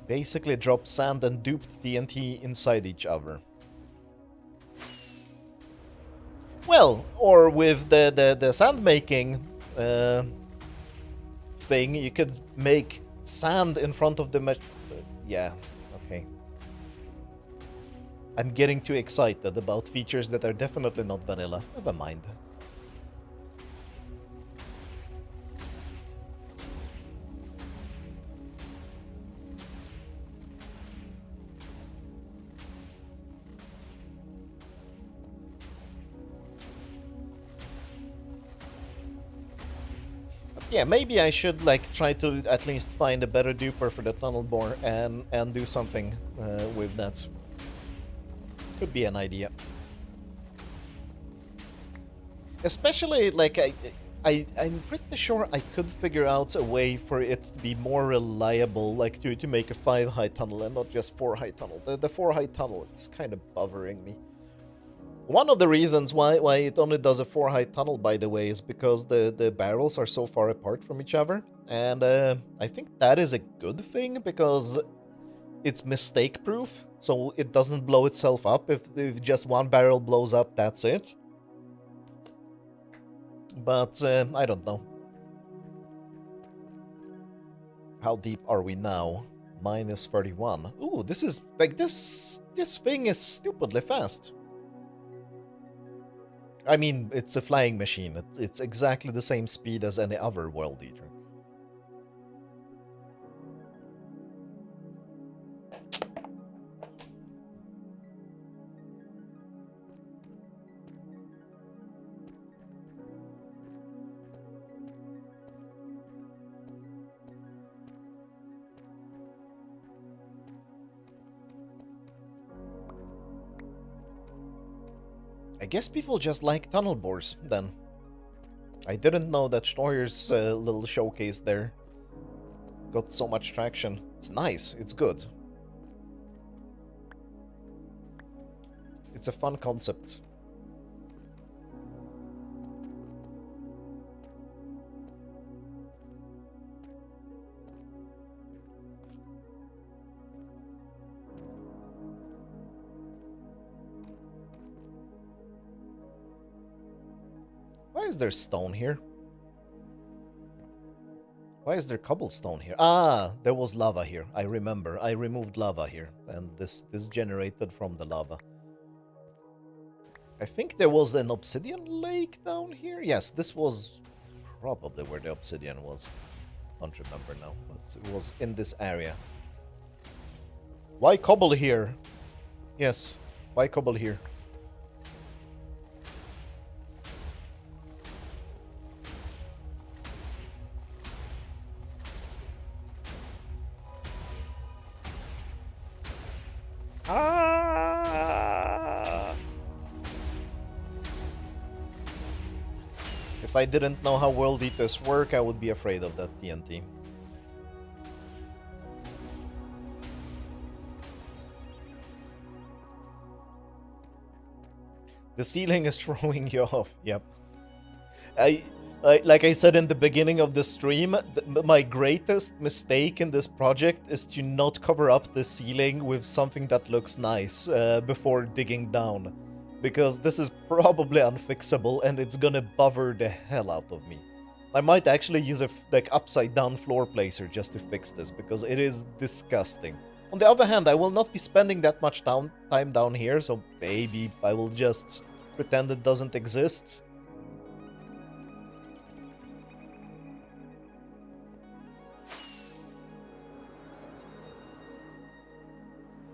Basically dropped sand and duped TNT inside each other. Well, or with the sand making thing, you could make sand in front of the yeah, okay. I'm getting too excited about features that are definitely not vanilla. Never mind. Yeah, maybe I should like try to at least find a better duper for the tunnel bore and do something with that. Could be an idea. Especially like I'm pretty sure I could figure out a way for it to be more reliable, like to make a 5 height tunnel and not just 4 height tunnel. The 4 height tunnel, it's kind of bothering me. One of the reasons why it only does a 4 height tunnel, by the way, is because the barrels are so far apart from each other. And I think that is a good thing, because it's mistake proof, so it doesn't blow itself up. If just one barrel blows up, that's it. But I don't know. How deep are we now? Minus 31. Ooh, this is like this thing is stupidly fast. I mean, it's a flying machine. It's exactly the same speed as any other world eater. I guess people just like tunnel bores, then. I didn't know that Steuer's little showcase there got so much traction. It's nice, it's good. It's a fun concept. Why is there stone here? Why is there cobblestone here? Ah, there was lava here. I remember. I removed lava here, and this generated from the lava. I think there was an obsidian lake down here. Yes, this was probably where the obsidian was. Don't remember now, but it was in this area. Why cobble here? Yes, why cobble here? Ah! If I didn't know how world eaters work, I would be afraid of that TNT. The ceiling is throwing you off. Yep. Like I said in the beginning of the stream, my greatest mistake in this project is to not cover up the ceiling with something that looks nice before digging down. Because this is probably unfixable and it's gonna bother the hell out of me. I might actually use a like upside down floor placer just to fix this because it is disgusting. On the other hand, I will not be spending that much time down here, so maybe I will just pretend it doesn't exist.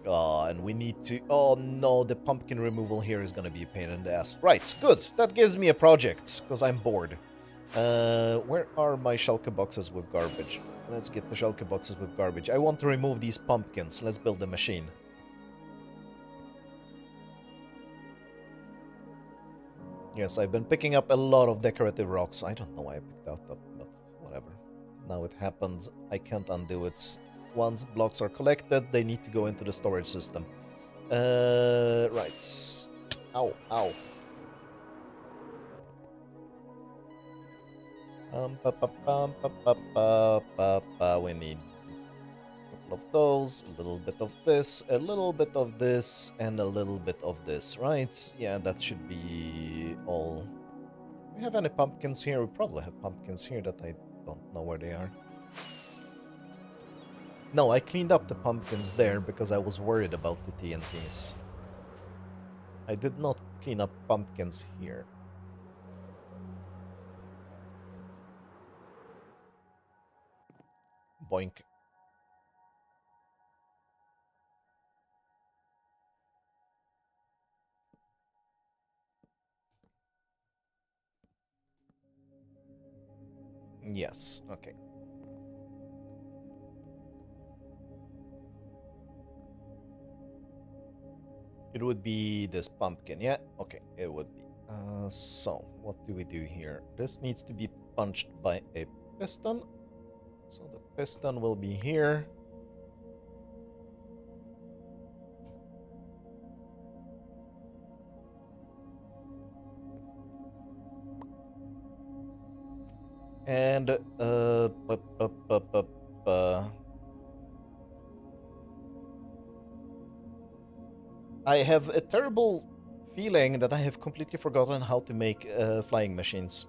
Oh, and we need to... Oh no, the pumpkin removal here is gonna be a pain in the ass. Right, good. That gives me a project, because I'm bored. Where are my shulker boxes with garbage? Let's get the shulker boxes with garbage. I want to remove these pumpkins. Let's build a machine. Yes, I've been picking up a lot of decorative rocks. I don't know why I picked that up, but whatever. Now it happened. I can't undo it. Once blocks are collected, they need to go into the storage system. Right. Ow, ow. We need a couple of those, a little bit of this, a little bit of this, and a little bit of this, right? Yeah, that should be all. Do we have any pumpkins here? We probably have pumpkins here that I don't know where they are. No, I cleaned up the pumpkins there because I was worried about the TNTs. I did not clean up pumpkins here. Boink. Yes, okay. It would be this pumpkin, yeah? Okay, it would be. So, what do we do here? This needs to be punched by a piston. So the piston will be here. And, I have a terrible feeling that I have completely forgotten how to make flying machines.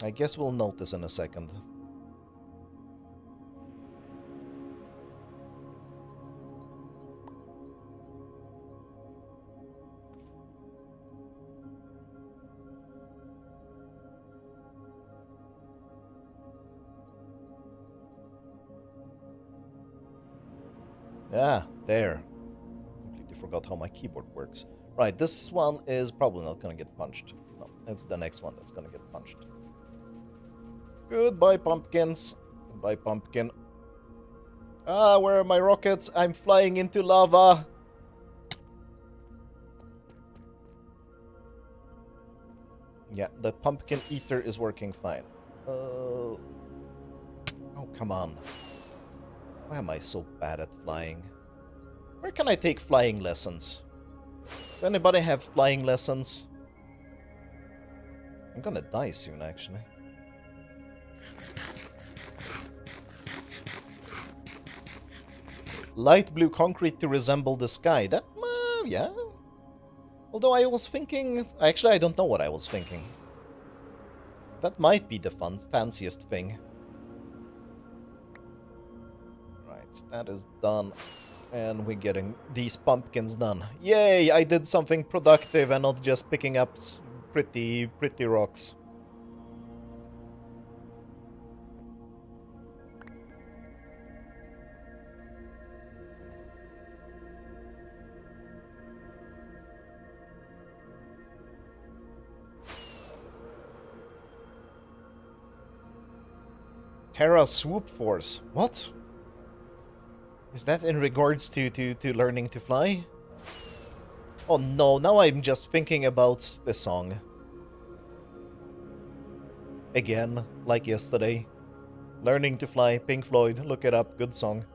I guess we'll notice in a second. Ah, there. Completely forgot how my keyboard works. Right, this one is probably not gonna get punched. No, it's the next one that's gonna get punched. Goodbye, pumpkins. Goodbye, pumpkin. Ah, where are my rockets? I'm flying into lava. Yeah, the pumpkin eater is working fine. Oh, come on. Why am I so bad at flying? Where can I take flying lessons? Does anybody have flying lessons? I'm gonna die soon, actually. Light blue concrete to resemble the sky. That, yeah. Although I was thinking... Actually, I don't know what I was thinking. That might be the fanciest thing. Right, that is done. And we're getting these pumpkins done. Yay, I did something productive and not just picking up pretty rocks. Terra Swoop Force. What? Is that in regards to learning to fly? Oh no, now I'm just thinking about the song. Again, like yesterday. Learning to Fly, Pink Floyd, look it up, good song.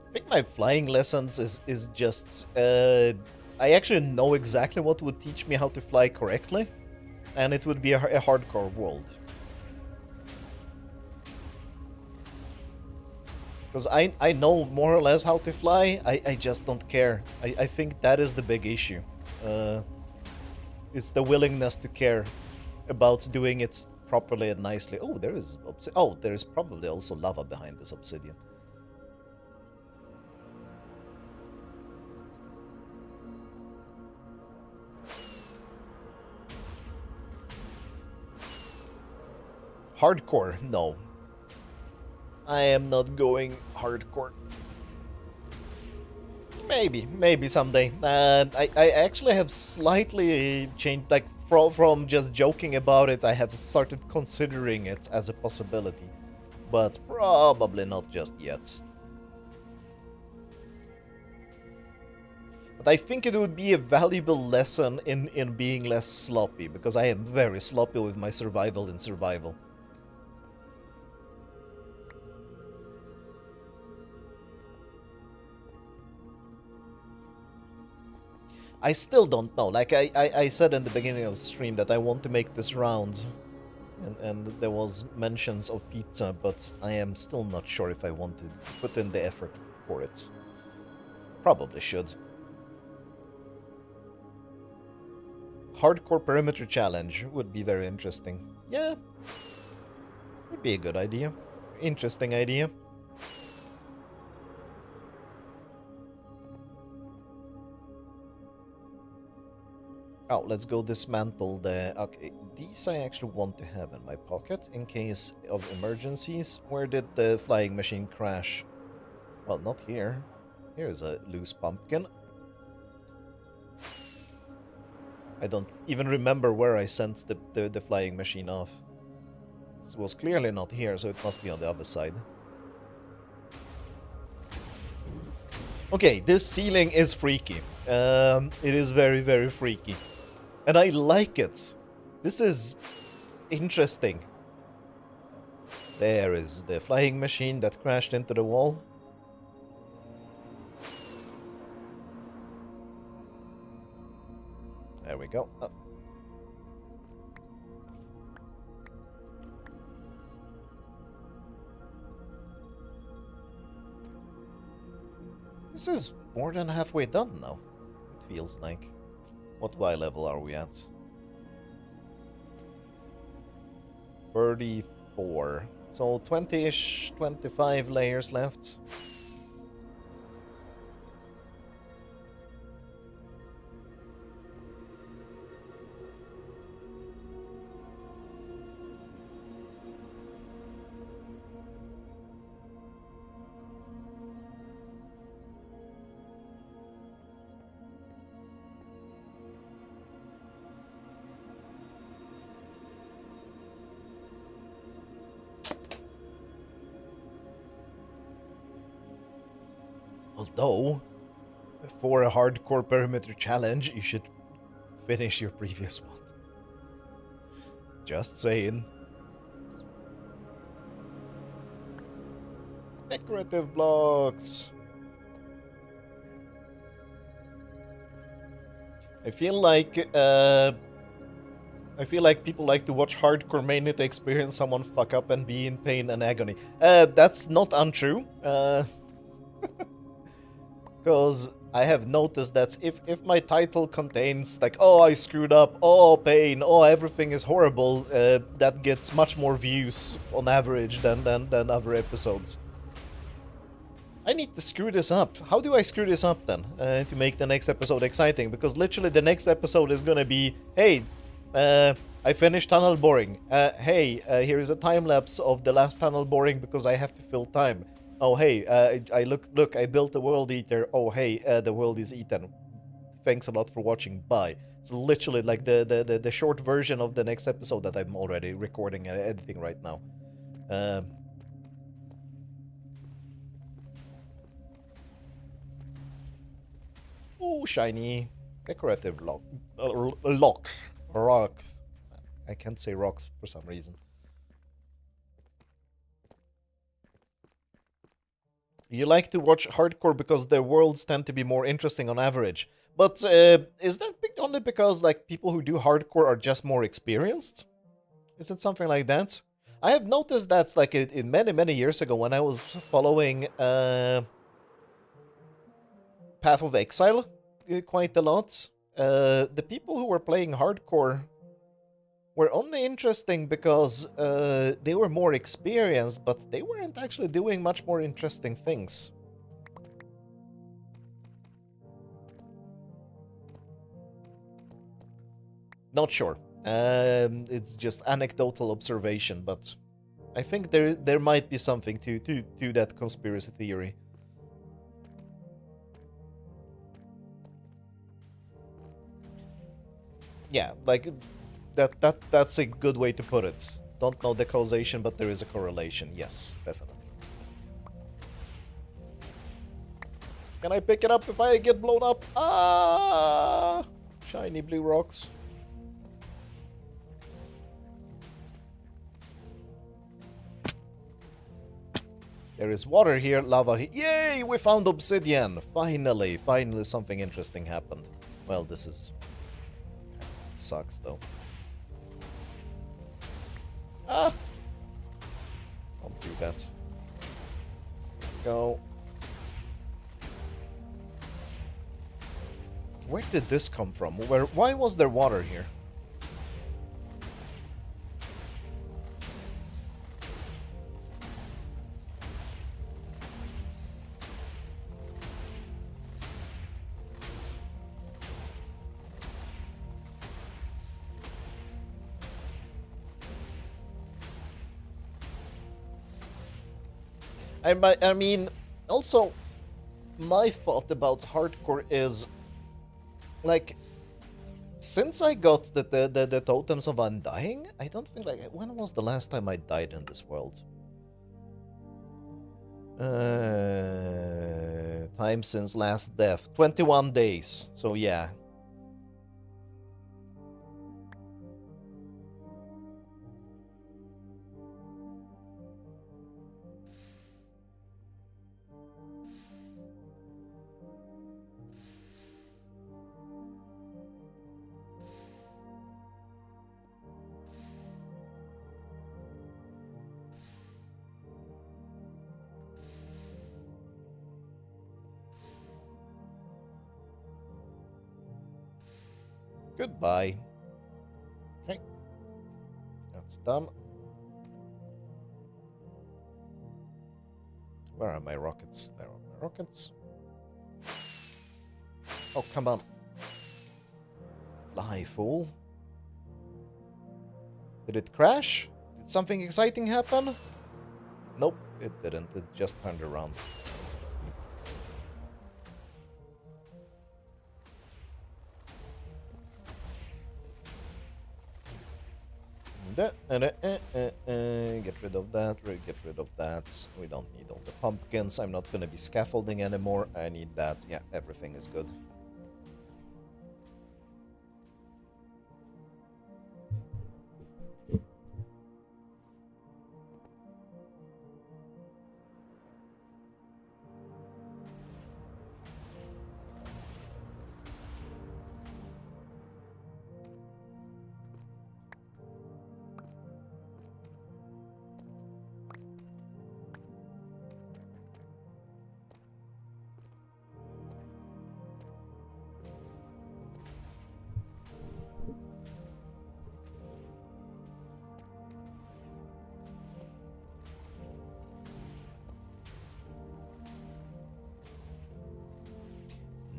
I think my flying lessons is just I actually know exactly what would teach me how to fly correctly, and it would be a hardcore world. Because I know more or less how to fly, I just don't care. I think that is the big issue. It's the willingness to care about doing it properly and nicely. Oh, there is there is probably also lava behind this obsidian. Hardcore, no. I am not going hardcore. Maybe someday. I actually have slightly changed, like, from just joking about it, I have started considering it as a possibility. But probably not just yet. But I think it would be a valuable lesson in being less sloppy, because I am very sloppy with my survival in survival. I still don't know. Like I said in the beginning of the stream that I want to make this round. And there was mentions of pizza, but I am still not sure if I want to put in the effort for it. Probably should. Hardcore perimeter challenge would be very interesting. Yeah. Would be a good idea. Interesting idea. Oh, let's go dismantle the... Okay, these I actually want to have in my pocket in case of emergencies. Where did the flying machine crash? Well, not here. Here's a loose pumpkin. I don't even remember where I sent the flying machine off. This was clearly not here, so it must be on the other side. Okay, this ceiling is freaky. It is very, very freaky. And I like it. This is interesting. There is the flying machine that crashed into the wall. There we go. Oh. This is more than halfway done now, it feels like. What Y level are we at? 34. So 20-ish, 25 layers left. Although, for a hardcore perimeter challenge, you should finish your previous one. Just saying. Decorative blocks. I feel like people like to watch hardcore mainly to experience someone fuck up and be in pain and agony. That's not untrue. Because I have noticed that if my title contains like, oh, I screwed up, oh, pain, oh, everything is horrible, that gets much more views on average than other episodes. I need to screw this up. How do I screw this up then to make the next episode exciting? Because literally the next episode is gonna be, hey, I finished tunnel boring. Hey, here is a time lapse of the last tunnel boring because I have to fill time. Oh, hey, I look, I built a world eater. Oh, hey, the world is eaten. Thanks a lot for watching. Bye. It's literally like the short version of the next episode that I'm already recording and editing right now. Oh, shiny. Decorative lock. Rock. I can't say rocks for some reason. You like to watch hardcore because their worlds tend to be more interesting on average. But is that only because like people who do hardcore are just more experienced? Is it something like that? I have noticed that like in many years ago when I was following Path of Exile quite a lot. The people who were playing hardcore were only interesting because they were more experienced, but they weren't actually doing much more interesting things. Not sure. It's just anecdotal observation, but I think there might be something to that conspiracy theory. Yeah, like that's a good way to put it. Don't know the causation, but there is a correlation. Yes, definitely. Can I pick it up if I get blown up? Ah! Shiny blue rocks. There is water here, lava here. Yay! We found obsidian! Finally something interesting happened. Well, this is... sucks, though. Ah! Don't do that. Go. Where did this come from? Why was there water here? I mean, also, my thought about hardcore is, like, since I got the totems of undying, I don't think, like, when was the last time I died in this world? Time since last death. 21 days. So, yeah. Goodbye. Okay. That's done. Where are my rockets? There are my rockets. Oh, come on. Fly, fool. Did it crash? Did something exciting happen? Nope, it didn't. It just turned around. Get rid of that, get rid of that. We don't need all the pumpkins. I'm not gonna be scaffolding anymore. I need that. Yeah, everything is good.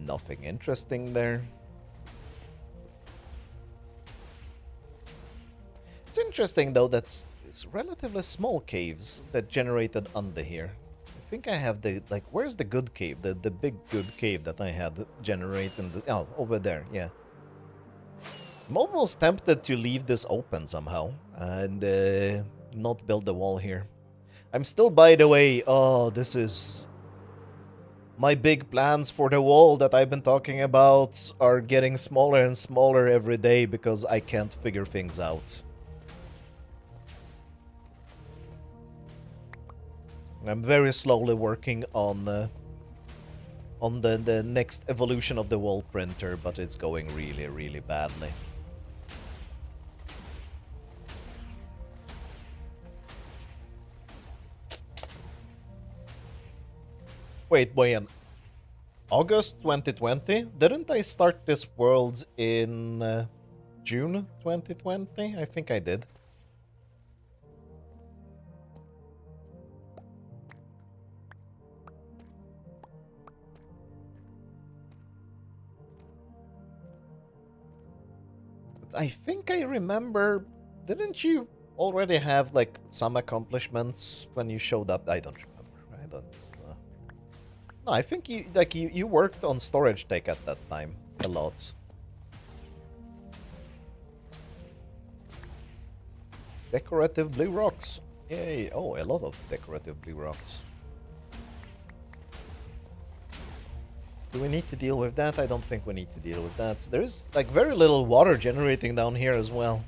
Nothing interesting there. It's interesting though that it's relatively small caves that generated under here. I think I have the, like, where's the good cave? The big good cave that I had generated, oh, over there, yeah. I'm almost tempted to leave this open somehow and not build the wall here. I'm still, by the way, oh, this is... My big plans for the wall that I've been talking about are getting smaller and smaller every day because I can't figure things out. I'm very slowly working on the next evolution of the wall printer, but it's going really, really badly. Wait, Boyan. August 2020? Didn't I start this world in June 2020? I think I did. I think I remember... Didn't you already have, like, some accomplishments when you showed up? I don't remember. I don't... No, I think you worked on storage tech at that time. A lot. Decorative blue rocks. Yay. Oh, a lot of decorative blue rocks. Do we need to deal with that? I don't think we need to deal with that. There's, like, very little water generating down here as well.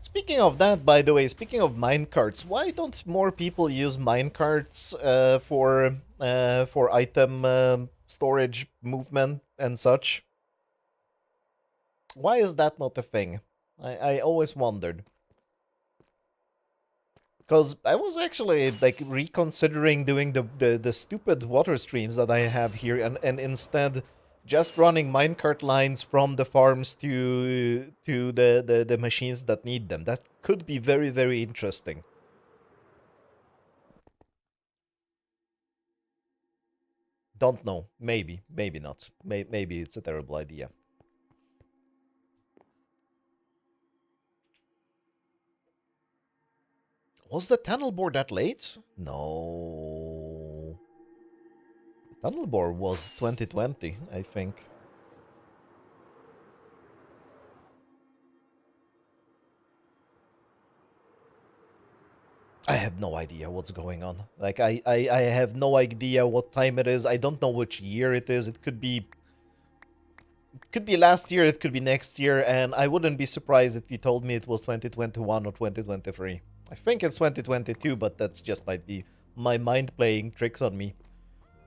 Speaking of that, by the way, speaking of minecarts, why don't more people use minecarts for item storage, movement, and such? Why is that not a thing? I always wondered. Because I was actually, like, reconsidering doing the stupid water streams that I have here and instead just running minecart lines from the farms to the machines that need them. That could be very, very interesting. Don't know. Maybe. Maybe not. Maybe it's a terrible idea. Was the tunnel bore that late? No. Tunnel bore was 2020, I think. I have no idea what's going on. Like, I have no idea what time it is. I don't know which year it is. It could be last year, it could be next year, and I wouldn't be surprised if you told me it was 2021 or 2023. I think it's 2022, but that's just might be my mind playing tricks on me.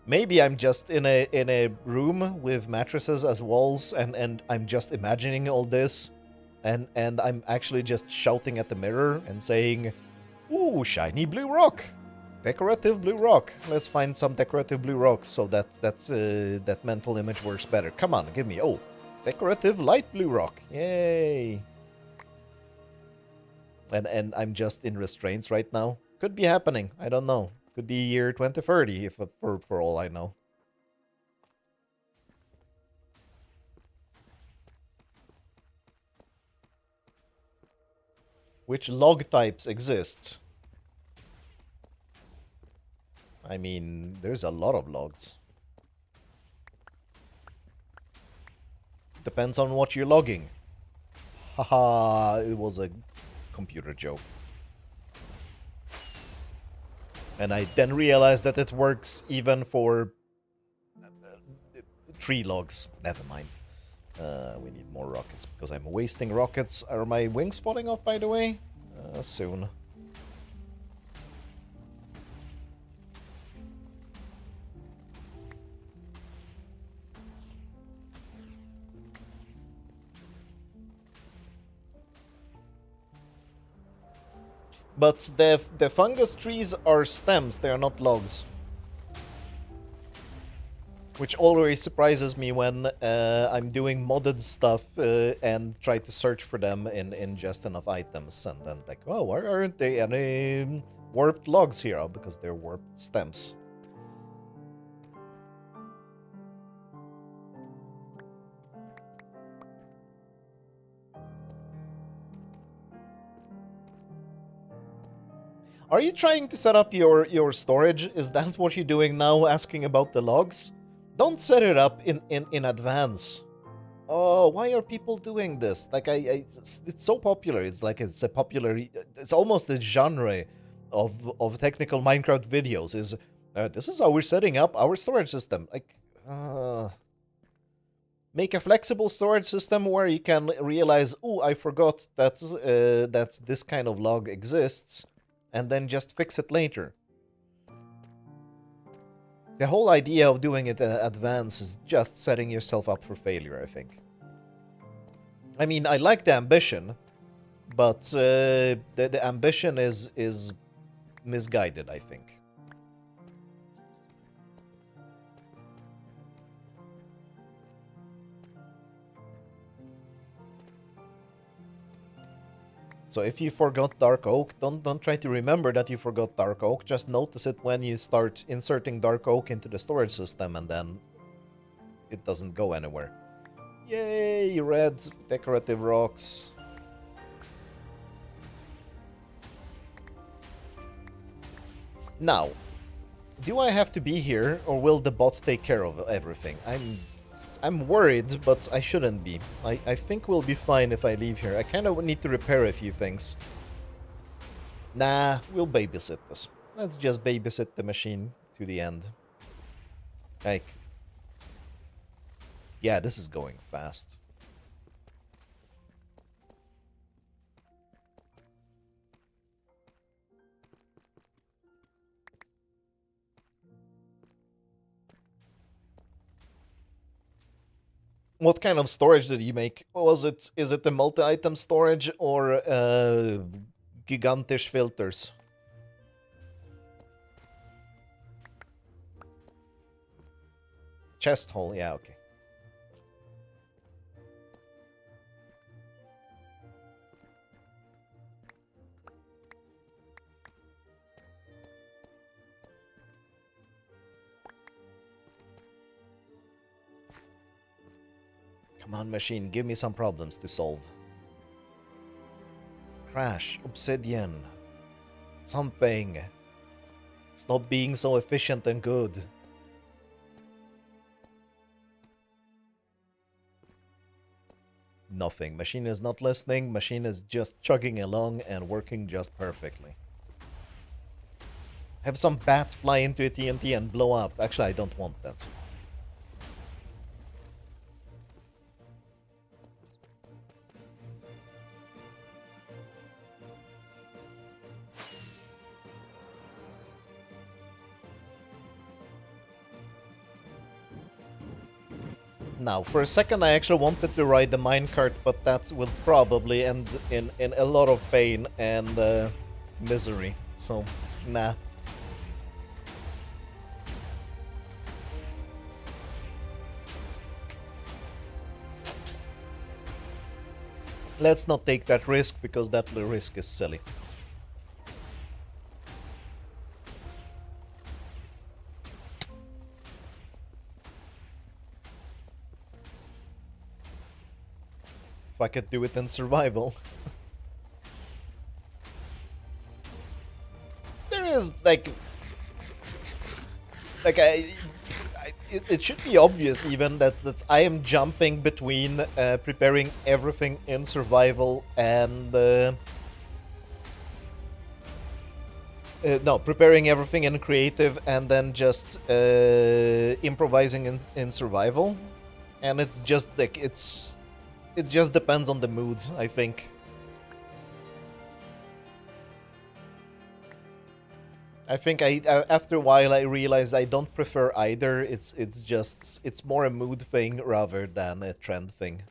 Maybe I'm just in a room with mattresses as walls, and I'm just imagining all this, and I'm actually just shouting at the mirror and saying, "Ooh, shiny blue rock, decorative blue rock. Let's find some decorative blue rocks so that mental image works better. Come on, give me decorative light blue rock. Yay!" And I'm just in restraints right now. Could be happening. I don't know. Could be year 2030, if for all I know. Which log types exist? I mean, there's a lot of logs. Depends on what you're logging. Haha, it was a computer joke. And I then realized that it works even for tree logs. Never mind. We need more rockets because I'm wasting rockets. Are my wings falling off, by the way? Soon. But the fungus trees are stems, they are not logs. Which always surprises me when I'm doing modded stuff and try to search for them in just enough items. And then like, oh, why aren't there any warped logs here? Oh, because they're warped stems. Are you trying to set up your storage? Is that what you're doing now, asking about the logs? Don't set it up in advance. Oh, why are people doing this? Like, it's so popular. It's like it's a popular. It's almost a genre of technical Minecraft videos. This is how we're setting up our storage system? Like, make a flexible storage system where you can realize, oh, I forgot that this kind of log exists, and then just fix it later. The whole idea of doing it in advance is just setting yourself up for failure, I think. I mean, I like the ambition, but the ambition is misguided, I think. So if you forgot dark oak, don't try to remember that you forgot dark oak. Just notice it when you start inserting dark oak into the storage system, and then it doesn't go anywhere. Yay, red decorative rocks. Now, do I have to be here, or will the bot take care of everything? I'm worried, but I shouldn't be. I think we'll be fine if I leave here. I kind of need to repair a few things. Nah, we'll babysit this. Let's just babysit the machine to the end. Like, yeah, this is going fast. What kind of storage did you make? Was it? Is it the multi-item storage or gigantish filters? Chest hole, yeah, okay. Come on, machine, give me some problems to solve. Crash, obsidian, something. Stop being so efficient and good. Nothing. Machine is not listening. Machine is just chugging along and working just perfectly. Have some bat fly into a TNT and blow up. Actually, I don't want that. Now, for a second I actually wanted to ride the minecart, but that will probably end in a lot of pain and misery. So, nah. Let's not take that risk, because that risk is silly. If I could do it in survival. There is, like it should be obvious even that I am jumping between preparing everything in survival and no, preparing everything in creative and then just improvising in survival. And it's just like it just depends on the mood, I think. I think after a while I realized I don't prefer either. It's more a mood thing rather than a trend thing.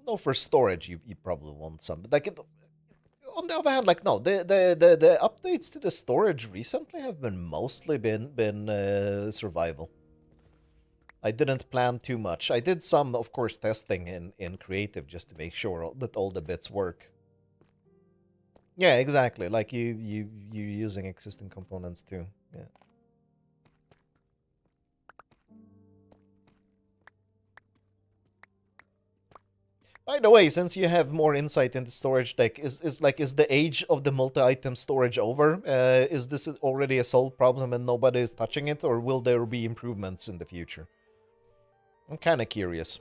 No, for storage, you probably want some. But like, on the other hand, like no, the updates to the storage recently have been mostly been survival. I didn't plan too much. I did some, of course, testing in creative just to make sure that all the bits work. Yeah, exactly. Like you using existing components too. Yeah. By the way, since you have more insight into storage tech, is the age of the multi-item storage over? Is this already a solved problem and nobody is touching it, or will there be improvements in the future? I'm kind of curious.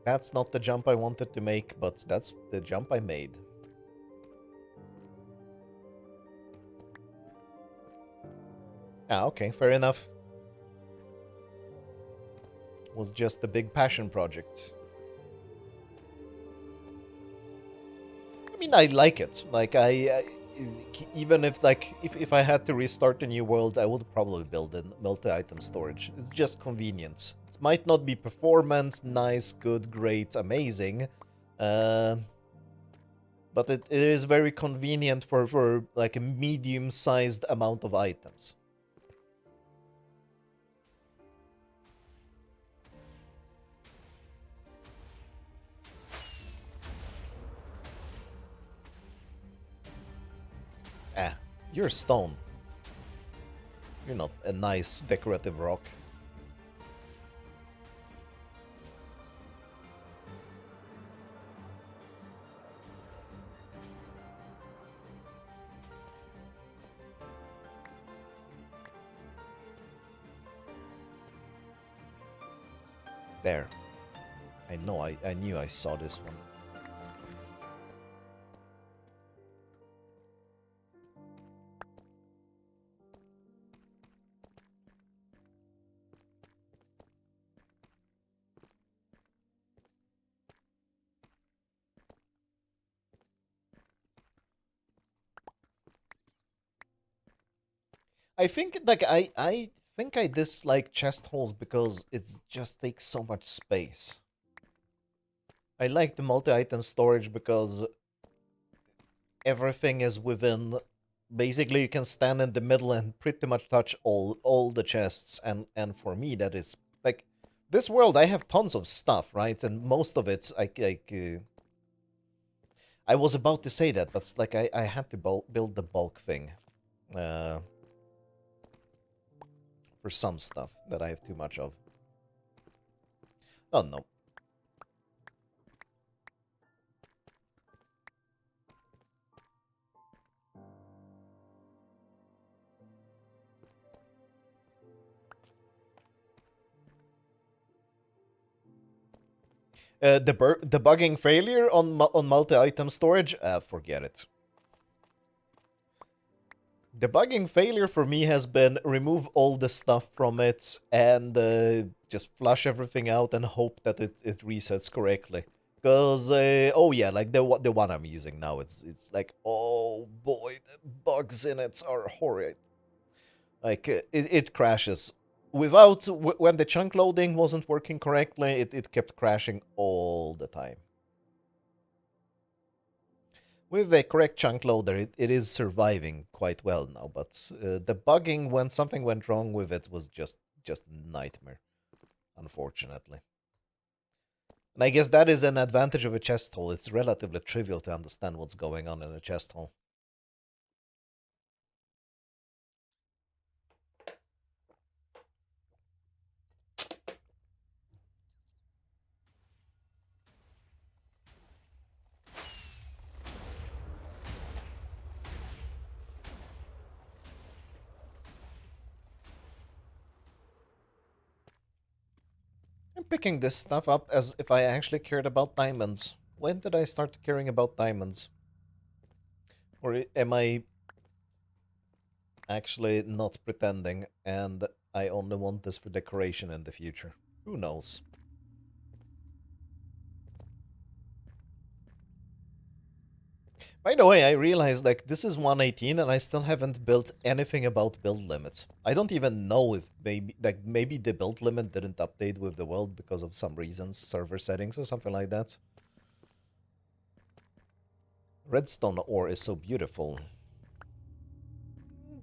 That's not the jump I wanted to make, but that's the jump I made. Ah, okay, fair enough. Was just a big passion project. I mean, I like it. Like, even if like if I had to restart a new world, I would probably build a multi-item storage. It's just convenient. It might not be performance, nice, good, great, amazing, uh, but it is very convenient for like a medium-sized amount of items. Ah, you're stone. You're not a nice decorative rock. There. I know, I knew I saw this one. I think like I think I dislike chest holes because it just takes so much space. I like the multi-item storage because everything is within. Basically, you can stand in the middle and pretty much touch all the chests, and for me that is like this world. I have tons of stuff, right, and most of it I was about to say that, but like I had to build the bulk thing. Uh, for some stuff that I have too much of. Oh no. Debugging failure on multi-item storage? Forget it. Debugging failure for me has been remove all the stuff from it and just flush everything out and hope that it resets correctly. Because oh yeah, like the one I'm using now, it's like oh boy, the bugs in it are horrid. Like it crashes without when the chunk loading wasn't working correctly. It kept crashing all the time. With the correct chunk loader, it is surviving quite well now, but debugging when something went wrong with it was just a nightmare, unfortunately. And I guess that is an advantage of a chest hole. It's relatively trivial to understand what's going on in a chest hole. I'm picking this stuff up as if I actually cared about diamonds. When did I start caring about diamonds? Or am I actually not pretending and I only want this for decoration in the future? Who knows? By the way, I realized like this is 118 and I still haven't built anything about build limits. I don't even know if maybe the build limit didn't update with the world because of some reasons, server settings or something like that. Redstone ore is so beautiful.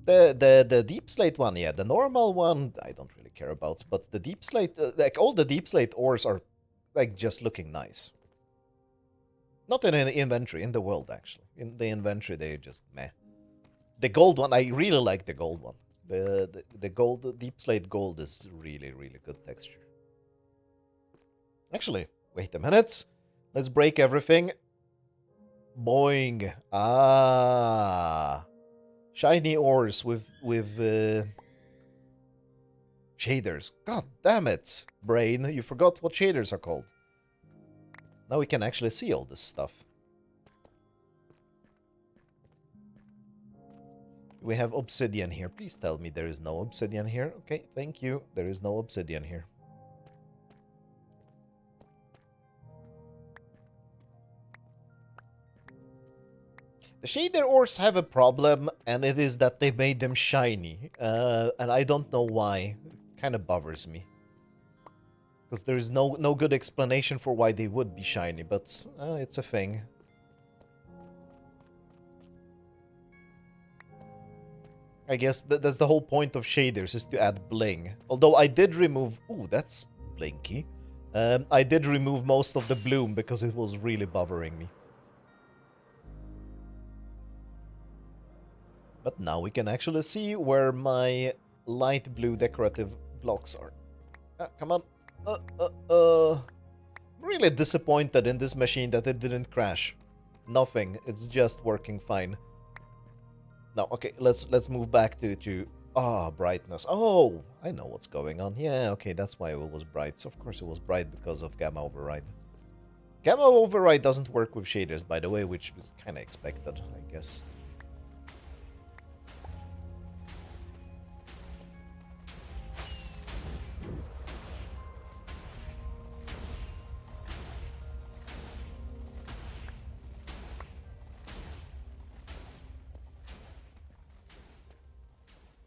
The deep slate one, yeah, the normal one I don't really care about, but the deep slate, like all the deep slate ores are like just looking nice. Not in the inventory, in the world actually. In the inventory they're just meh. The gold one, I really like the gold one. The gold, the deep slate gold is really, really good texture. Actually, wait a minute. Let's break everything. Boing. Ah. Shiny ores with shaders. God damn it, brain. You forgot what shaders are called. Now we can actually see all this stuff. We have obsidian here. Please tell me there is no obsidian here. Okay, thank you. There is no obsidian here. The shader ores have a problem, and it is that they made them shiny. And I don't know why. It kind of bothers me. Because there is no good explanation for why they would be shiny, but it's a thing. I guess that's the whole point of shaders, is to add bling. Although I did remove... Ooh, that's blinky. I did remove most of the bloom because it was really bothering me. But now we can actually see where my light blue decorative blocks are. Come on. Really disappointed in this machine that it didn't crash. Nothing. It's just working fine. Now, okay, let's move back to brightness. Oh, I know what's going on. Yeah, okay, that's why it was bright. So of course it was bright because of gamma override. Gamma override doesn't work with shaders, by the way, which was kind of expected, I guess.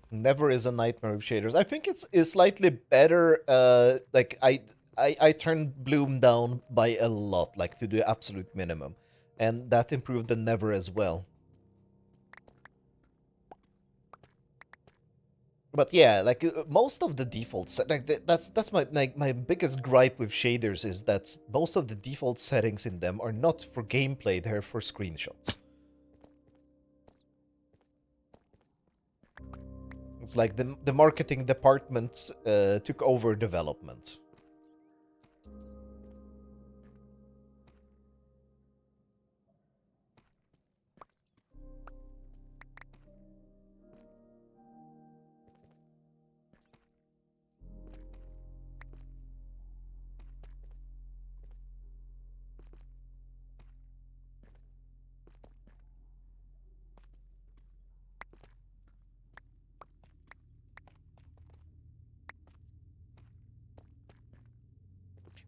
Never is a nightmare with shaders. I think it's slightly better. Like I turned bloom down by a lot, like to the absolute minimum, and that improved the never as well. But yeah, like most of the defaults, like that's my biggest gripe with shaders is that most of the default settings in them are not for gameplay; they're for screenshots. It's like the marketing department took over development.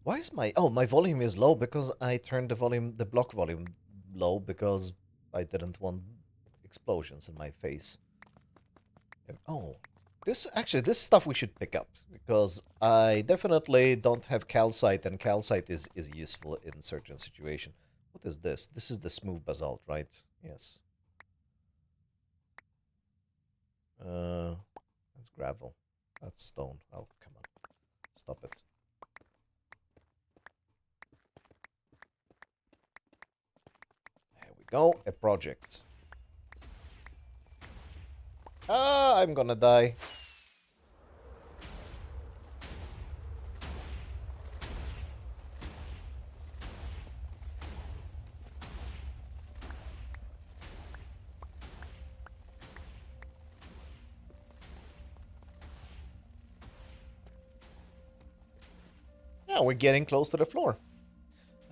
Why is my volume is low because I turned the block volume low because I didn't want explosions in my face. Oh, this stuff we should pick up because I definitely don't have calcite, and calcite is useful in certain situations. What is this? This is the smooth basalt, right? Yes. That's gravel. That's stone. Oh, come on. Stop it. There we go. A project. Ah, I'm gonna die. Yeah, we're getting close to the floor.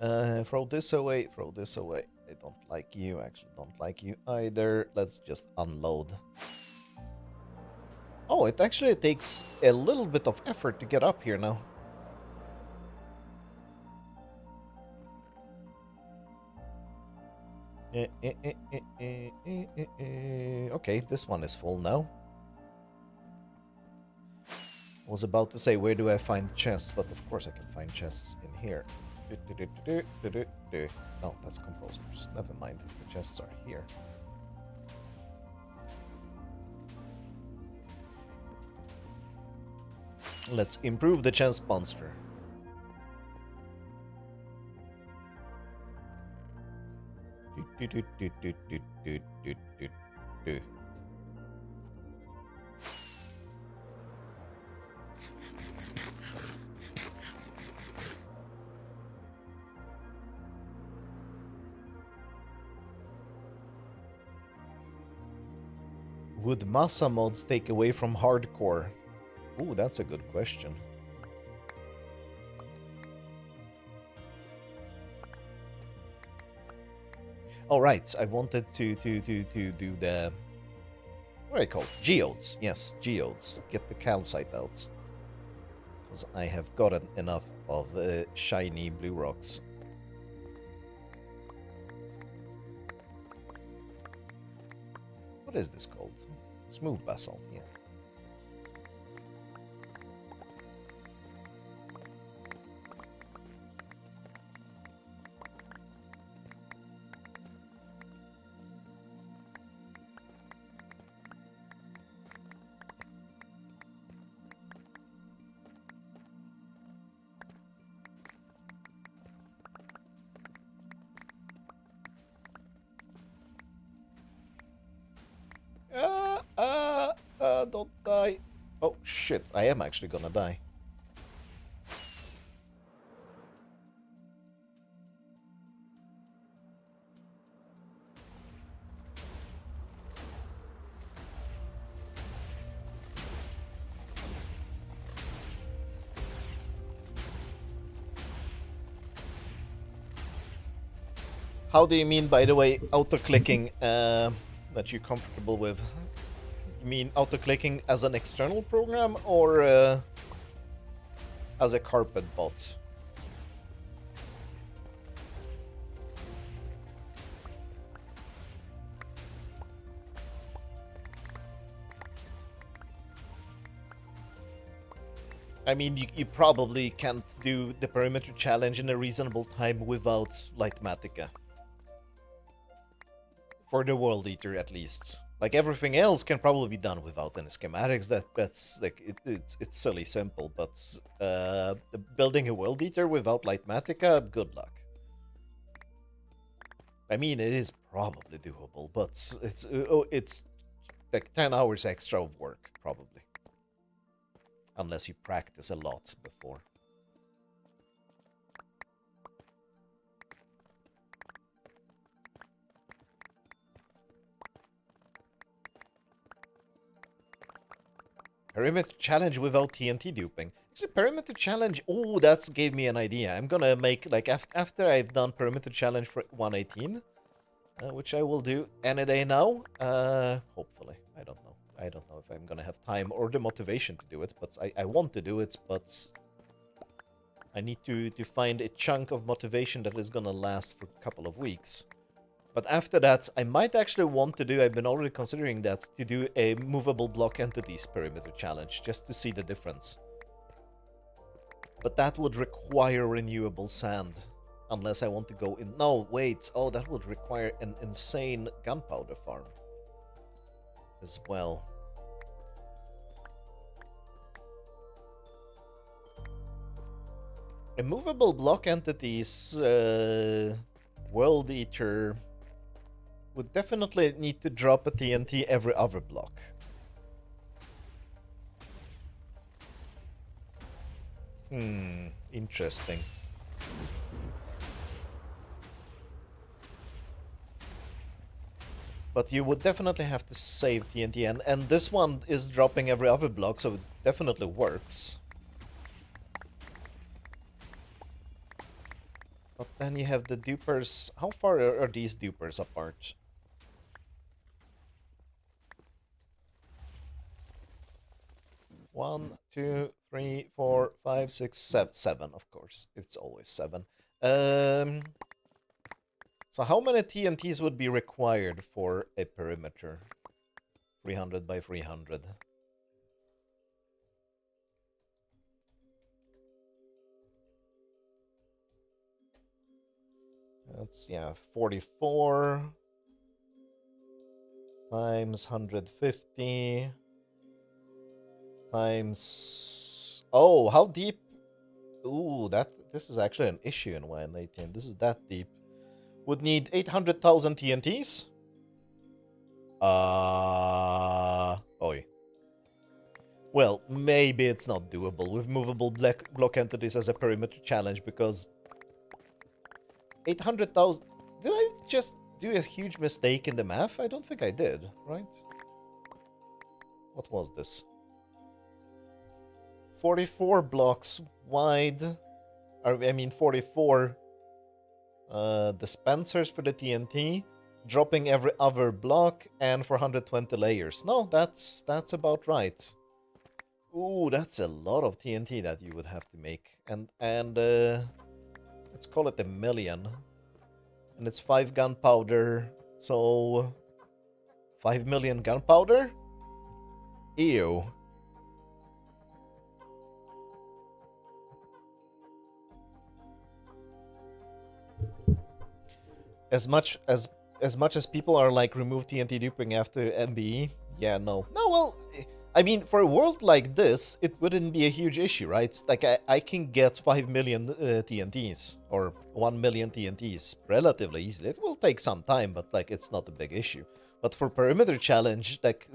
Throw this away, throw this away. I don't like you, actually don't like you either. Let's just unload. Oh, it actually takes a little bit of effort to get up here now. Okay, this one is full now. Was about to say, where do I find chests? But of course I can find chests in here. No, that's composers. Never mind, the chests are here. Let's improve the chest monster. Would Massa mods take away from hardcore? Ooh, that's a good question. Oh, right. I wanted to do the... What do I call it? Geodes. Yes, geodes. Get the calcite out. Because I have gotten enough of shiny blue rocks. What is this called? Smooth basalt, yeah. Don't die. Oh, shit. I am actually gonna die. How do you mean, by the way, auto-clicking that you're comfortable with? You mean auto-clicking as an external program or as a carpet bot? I mean, you probably can't do the perimeter challenge in a reasonable time without Lightmatica. For the World Eater, at least. Like, everything else can probably be done without any schematics. That's like, it's silly simple, but building a World Eater without Lightmatica, good luck. I mean, it is probably doable, but it's like 10 hours extra of work, probably. Unless you practice a lot before. Perimeter challenge without TNT duping. Actually, perimeter challenge. Oh, that's gave me an idea. I'm gonna make like after I've done perimeter challenge for 118, which I will do any day now. Hopefully, I don't know. I don't know if I'm gonna have time or the motivation to do it, but I want to do it. But I need to find a chunk of motivation that is gonna last for a couple of weeks. But after that, I might actually want to do, I've been already considering that, to do a movable block entities perimeter challenge, just to see the difference. But that would require renewable sand, unless I want to go in... No, wait, oh, that would require an insane gunpowder farm as well. A movable block entities World Eater would definitely need to drop a TNT every other block. Interesting. But you would definitely have to save TNT, and this one is dropping every other block, so it definitely works. But then you have the dupers. How far are these dupers apart? One, two, three, four, five, six, seven. Seven, of course. It's always seven. So So how many TNTs would be required for a perimeter? 300 by 300. That's, yeah, 44 times 150 times... Oh, how deep? Ooh, this is actually an issue in Y18. This is that deep. Would need 800,000 TNTs? Oi. Well, maybe it's not doable with movable block entities as a perimeter challenge, because 800,000... Did I just do a huge mistake in the math? I don't think I did, right? What was this? 44 blocks wide. I mean 44 dispensers for the TNT, dropping every other block, and for 120 layers. No, that's about right. Ooh, that's a lot of TNT that you would have to make. And let's call it 1,000,000. And it's 5 gunpowder, so 5 million gunpowder? Ew. As much as people are like, remove TNT duping after MBE, yeah, no. No, well, I mean, for a world like this, it wouldn't be a huge issue, right? Like, I can get 5 million TNTs, or 1 million TNTs relatively easily. It will take some time, but, like, it's not a big issue. But for perimeter challenge, like,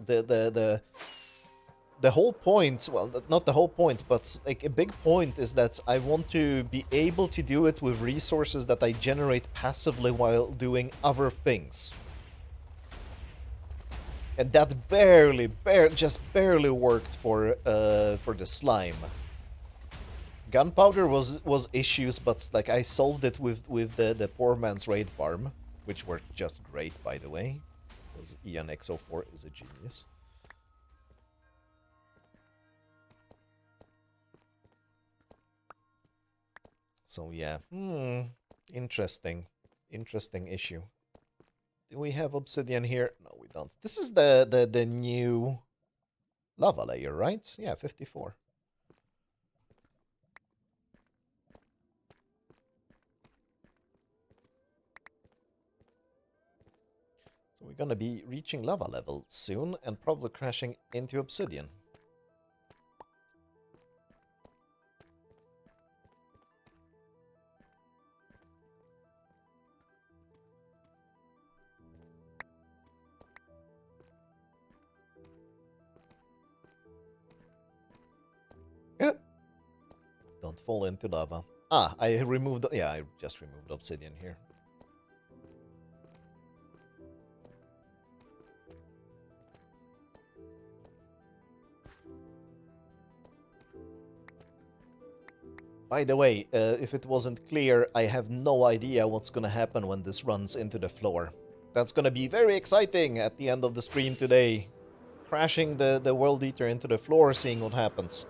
the whole point, well, not the whole point, but like a big point is that I want to be able to do it with resources that I generate passively while doing other things. And that just barely worked for the slime. Gunpowder was issues, but like I solved it with the poor man's raid farm, which worked just great, by the way, because ENX04 is a genius. So yeah, interesting issue. Do we have obsidian here? No, we don't. This is the new lava layer, right? Yeah, 54. So we're gonna be reaching lava level soon and probably crashing into obsidian. Don't fall into lava. Ah, I removed... Yeah, I just removed obsidian here. By the way, if it wasn't clear, I have no idea what's gonna happen when this runs into the floor. That's gonna be very exciting at the end of the stream today. Crashing the World Eater into the floor, seeing what happens.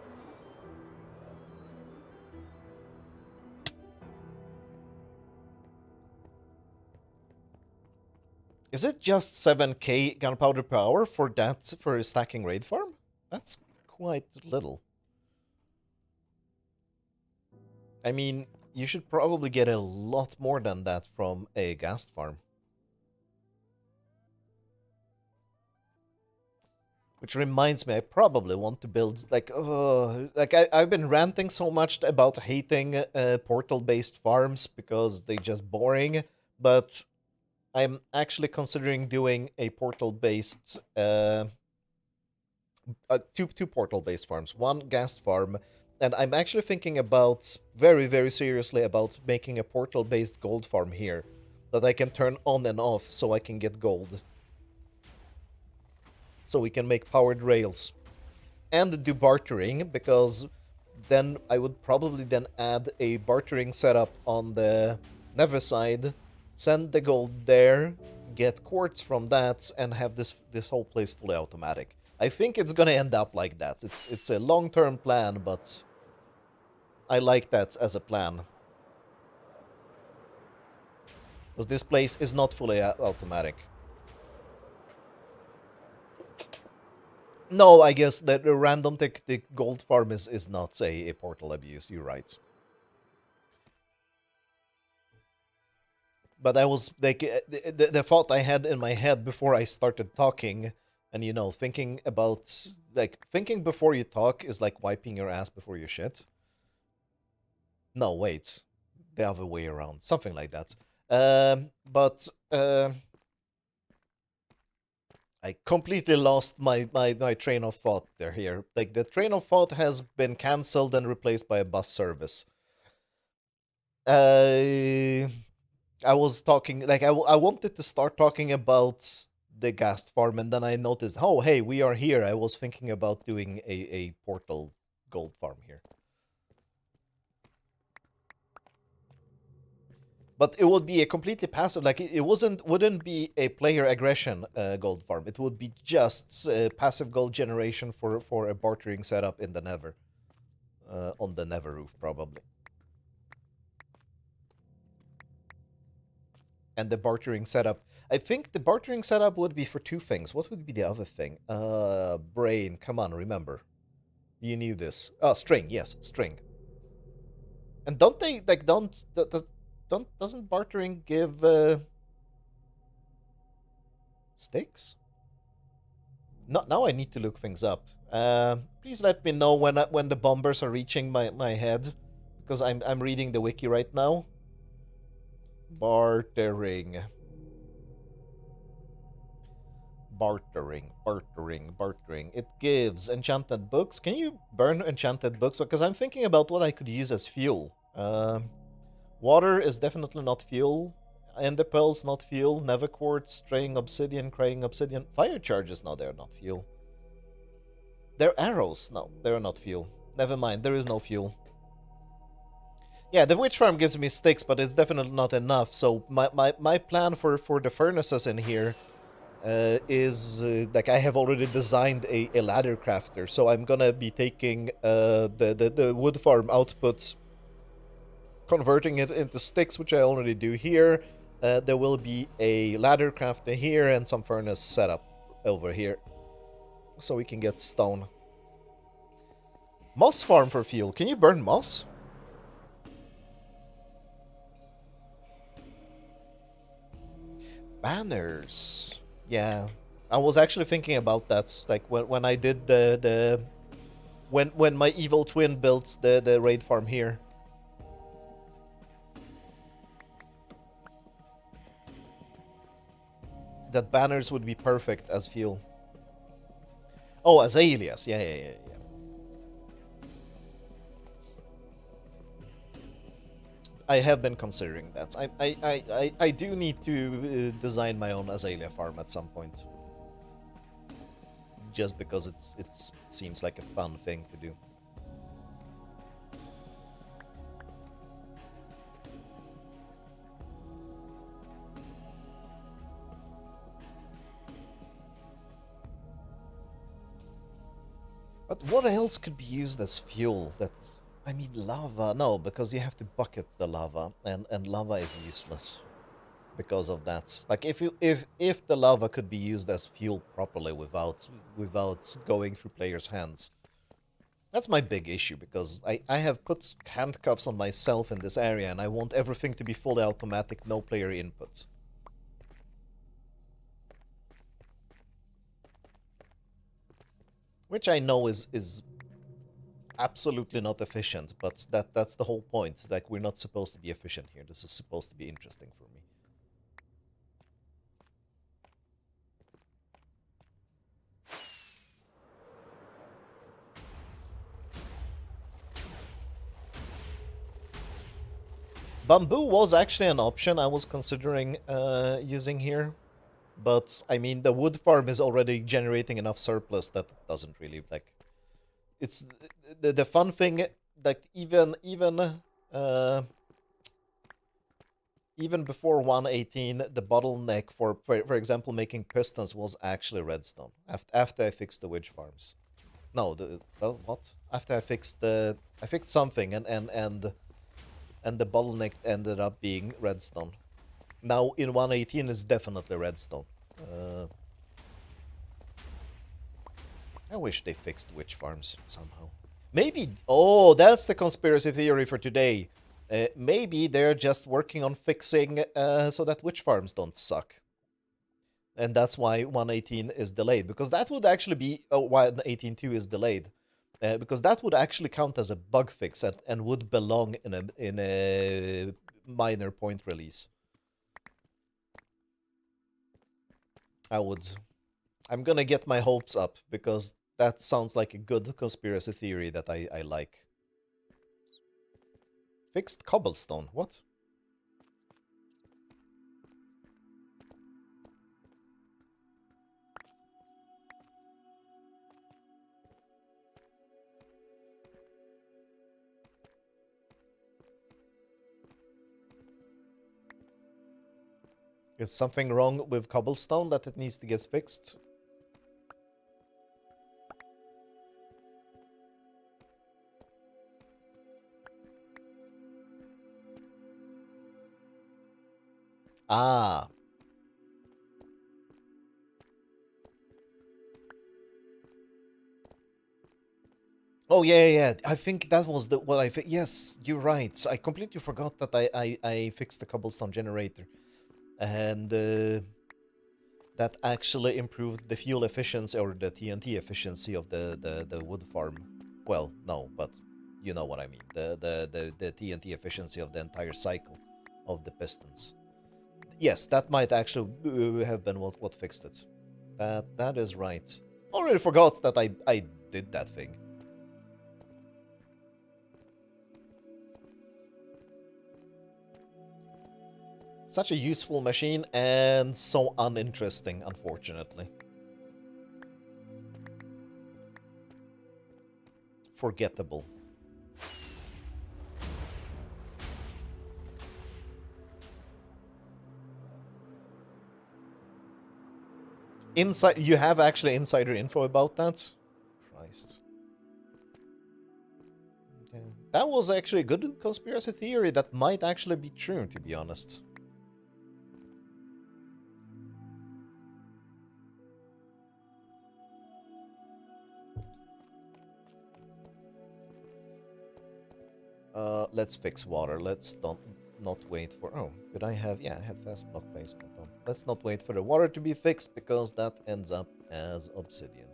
Is it just 7k gunpowder per hour for that, for a stacking raid farm? That's quite little. I mean, you should probably get a lot more than that from a ghast farm. Which reminds me, I probably want to build, like, I've been ranting so much about hating portal-based farms because they're just boring, but I'm actually considering doing a portal-based, two portal-based farms, one ghast farm, and I'm actually thinking about, very, very seriously, about making a portal-based gold farm here that I can turn on and off so I can get gold. So we can make powered rails. And do bartering, because then I would probably then add a bartering setup on the nether side, send the gold there, get quartz from that, and have this whole place fully automatic. I think it's gonna end up like that. It's a long-term plan, but I like that as a plan. Because this place is not fully automatic. No, I guess that the random the gold farm is not a portal abuse. You're right. But I was like the thought I had in my head before I started talking, and thinking about like thinking before you talk is like wiping your ass before you shit. No, wait, the other way around, something like that. But I completely lost my train of thought there here. Like the train of thought has been cancelled and replaced by a bus service. Uh, I was talking like I wanted to start talking about the gas farm, and then I noticed, oh hey, we are here. I was thinking about doing a portal gold farm here. But it would be a completely passive, like it wouldn't be a player aggression gold farm. It would be just passive gold generation for a bartering setup in the Nether, on the Nether roof probably. And the bartering setup, I think the bartering setup would be for two things. What would be the other thing? Brain, come on, remember. You knew this. Oh, string, yes, string. And don't they like doesn't bartering give sticks? No, now I need to look things up. Please let me know when the bombers are reaching my head, because I'm reading the wiki right now. Bartering. Bartering. It gives enchanted books. Can you burn enchanted books? Because I'm thinking about what I could use as fuel. Water is definitely not fuel. Ender pearls not fuel. Nether quartz, straying obsidian, crying obsidian. Fire charges, no, they're not fuel. They're arrows, no, they're not fuel. Never mind, there is no fuel. Yeah, the witch farm gives me sticks, but it's definitely not enough. So my plan for the furnaces in here is like I have already designed a ladder crafter. So I'm gonna be taking the wood farm outputs, converting it into sticks, which I already do here. There will be a ladder crafter here and some furnace setup over here, so we can get stone. Moss farm for fuel. Can you burn moss? Banners. Yeah, I was actually thinking about that. Like when I did when my evil twin built the raid farm here. That banners would be perfect as fuel. Oh, as alias. Yeah. I have been considering that. I do need to design my own azalea farm at some point. Just because it seems like a fun thing to do. But what else could be used as fuel? That's, I mean, lava. No, because you have to bucket the lava, and lava is useless because of that. Like if the lava could be used as fuel properly without going through players' hands. That's my big issue, because I have put handcuffs on myself in this area, and I want everything to be fully automatic, no player inputs. Which I know is absolutely not efficient, but that's the whole point. Like, we're not supposed to be efficient here. This is supposed to be interesting for me. Bamboo was actually an option I was considering using here, but I mean the wood farm is already generating enough surplus that it doesn't really like. It's the fun thing, like even before 118, the bottleneck for example making pistons was actually redstone. After I fixed the witch farms, no, well, what? After I fixed something, and the bottleneck ended up being redstone. Now in 118 it's definitely redstone. I wish they fixed witch farms somehow. Maybe, oh, that's the conspiracy theory for today. Maybe they're just working on fixing so that witch farms don't suck. And that's why 118 is delayed, because that would actually be, oh, 118.2 is delayed. Because that would actually count as a bug fix and would belong in a minor point release. I'm gonna get my hopes up, because that sounds like a good conspiracy theory that I like. Fixed cobblestone, what? Is something wrong with cobblestone that it needs to get fixed? Ah. Oh, yeah. I think that was what I... Yes, you're right. I completely forgot that I fixed the cobblestone generator. And that actually improved the fuel efficiency, or the TNT efficiency of the wood farm. Well, no, but you know what I mean. The TNT efficiency of the entire cycle of the pistons. Yes, that might actually have been what fixed it. That is right. Already forgot that I did that thing. Such a useful machine, and so uninteresting, unfortunately. Forgettable. You have actually insider info about that? Christ. Okay. That was actually a good conspiracy theory that might actually be true, to be honest. Let's fix water. Let's not wait for... Oh, did I have... Yeah, I had fast block placement on. Let's not wait for the water to be fixed, because that ends up as obsidian.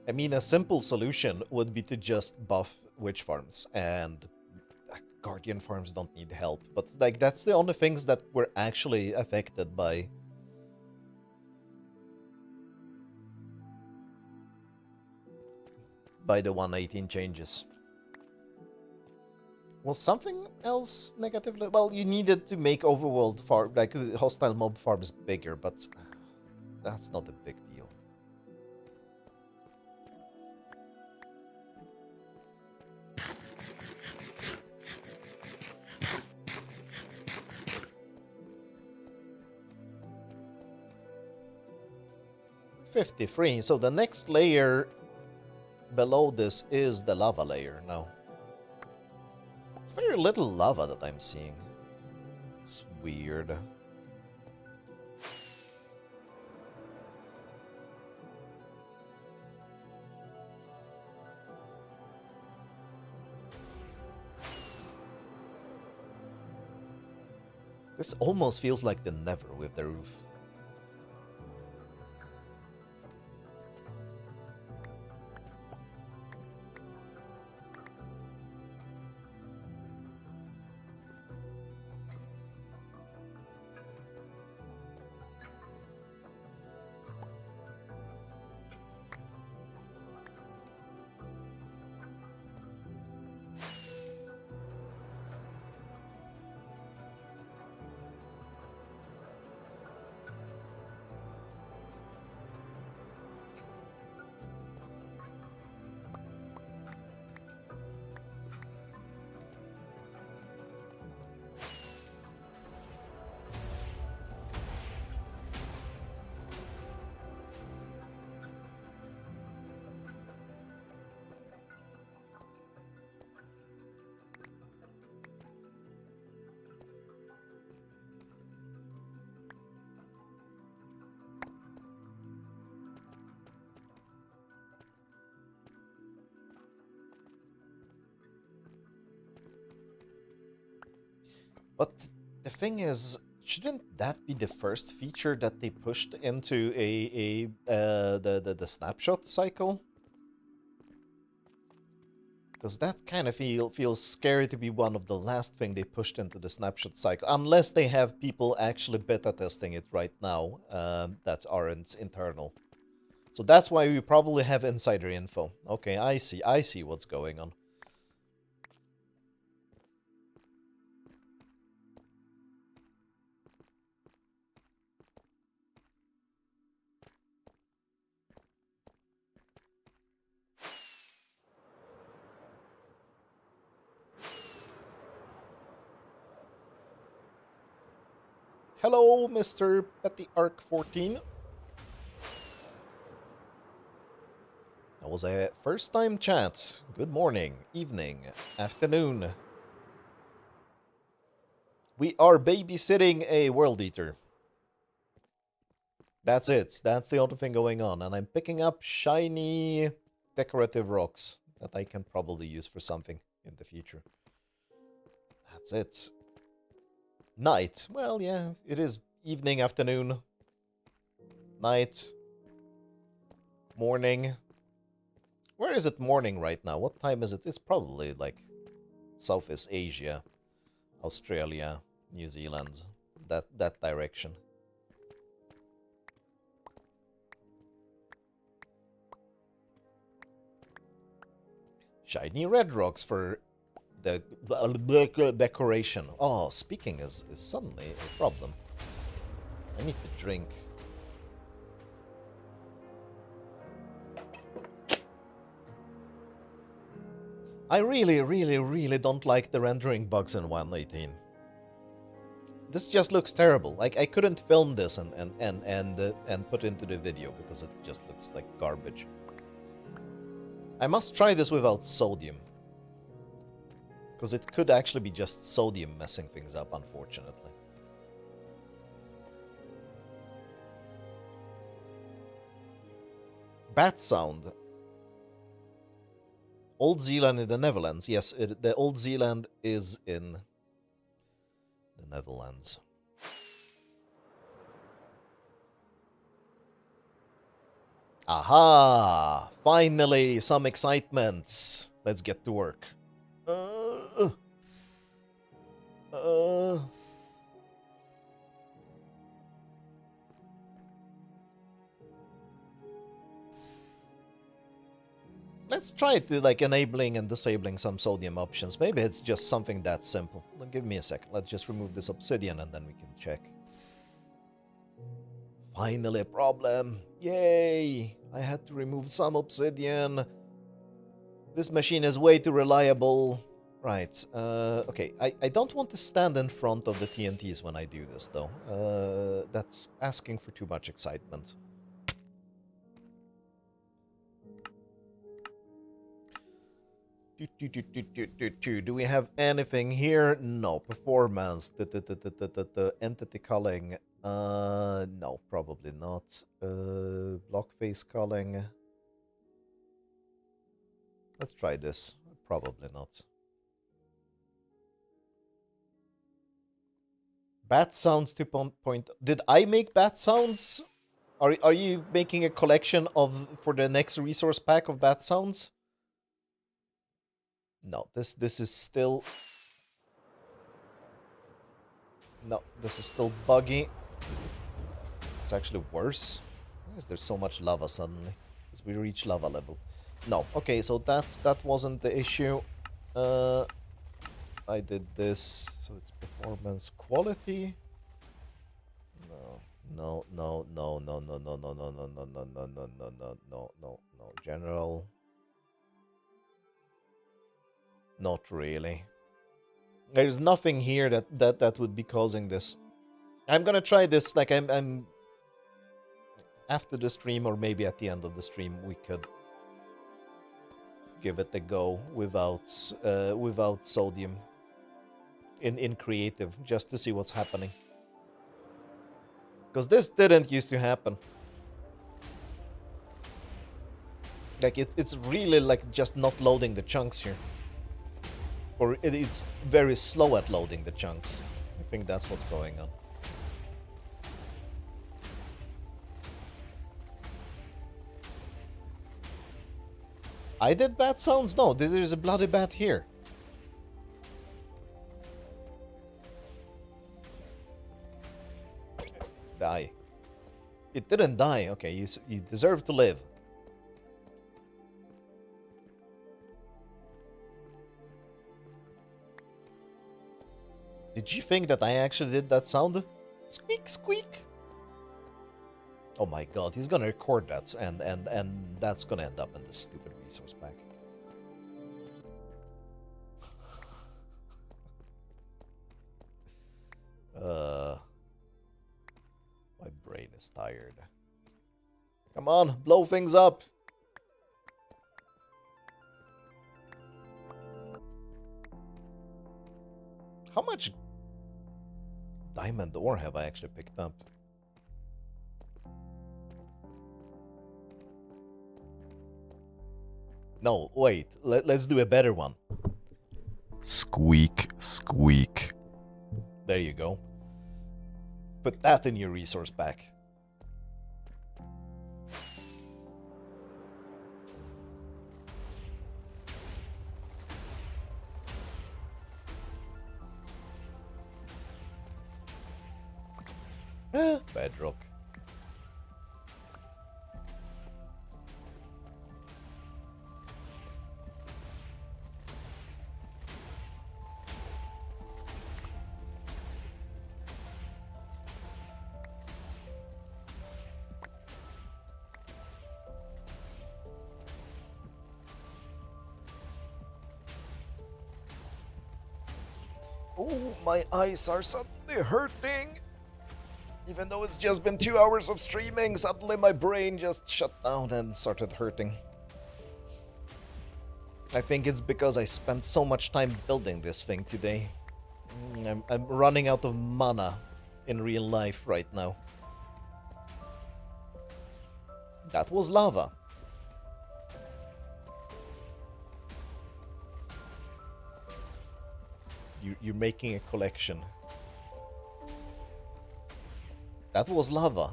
I mean, a simple solution would be to just buff witch farms, and guardian farms don't need help. But, like, that's the only things that were actually affected by... the 118 changes. Was something else negatively? Well, you needed to make overworld farm, like hostile mob farms, bigger, but that's not a big deal. $53. So the next layer below this is the lava layer now. It's very little lava that I'm seeing. It's weird. This almost feels like the Nether with the roof. But the thing is, shouldn't that be the first feature that they pushed into the snapshot cycle? Because that kind of feels scary to be one of the last thing they pushed into the snapshot cycle, unless they have people actually beta testing it right now that aren't internal. So that's why we probably have insider info. Okay, I see what's going on. Hello, Mr. Petty Arc 14. That was a first time chat. Good morning, evening, afternoon. We are babysitting a world eater. That's it. That's the only thing going on. And I'm picking up shiny decorative rocks that I can probably use for something in the future. That's it. Night. Well, yeah, it is evening, afternoon, night, morning. Where is it morning right now? What time is it? It's probably like Southeast Asia, Australia, New Zealand, that direction. Shiny red rocks for the decoration. Oh, speaking is suddenly a problem. I need to drink. I really don't like the rendering bugs in 1.18. This just looks terrible. Like I couldn't film this and put into the video because it just looks like garbage. I must try this without sodium. Because it could actually be just sodium messing things up, unfortunately. Bat sound. Old Zealand in the Netherlands. Yes, the Old Zealand is in the Netherlands. Aha! Finally, some excitement. Let's get to work. Let's try to like enabling and disabling some sodium options. Maybe it's just something that simple. Give me a second. Let's just remove this obsidian and then we can check. Finally a problem. Yay! I had to remove some obsidian. This machine is way too reliable. Right. Okay. I don't want to stand in front of the TNTs when I do this, though. That's asking for too much excitement. Do we have anything here? No. Performance. The entity culling. No, probably not. Block face culling. Let's try this. Probably not. Bat sounds 2.0. Did I make bat sounds? Are you making a collection of for the next resource pack of bat sounds? No, this is still. No, this is still buggy. It's actually worse. Why is there so much lava suddenly? Because we reach lava level. No, okay, so that wasn't the issue. I did this, so it's performance quality. No. General. Not really. There's nothing here that would be causing this. I'm gonna try this. Like I'm after the stream, or maybe at the end of the stream, we could give it a go without sodium in creative, just to see what's happening. Because this didn't used to happen. Like it's really like just not loading the chunks here. Or it's very slow at loading the chunks. I think that's what's going on. I did bat sounds? No, there's a bloody bat here. Die. It didn't die. Okay, you deserve to live. Did you think that I actually did that sound? Squeak, squeak. Oh my god, he's gonna record that, and that's gonna end up in this stupid resource pack. My brain is tired. Come on, blow things up. How much diamond ore have I actually picked up? No, wait. Let's do a better one. Squeak, squeak. There you go. Put that in your resource pack. Bedrock. Oh, my eyes are suddenly hurting. Even though it's just been 2 hours of streaming, suddenly my brain just shut down and started hurting. I think it's because I spent so much time building this thing today. I'm running out of mana in real life right now. That was lava. You're making a collection. That was lava.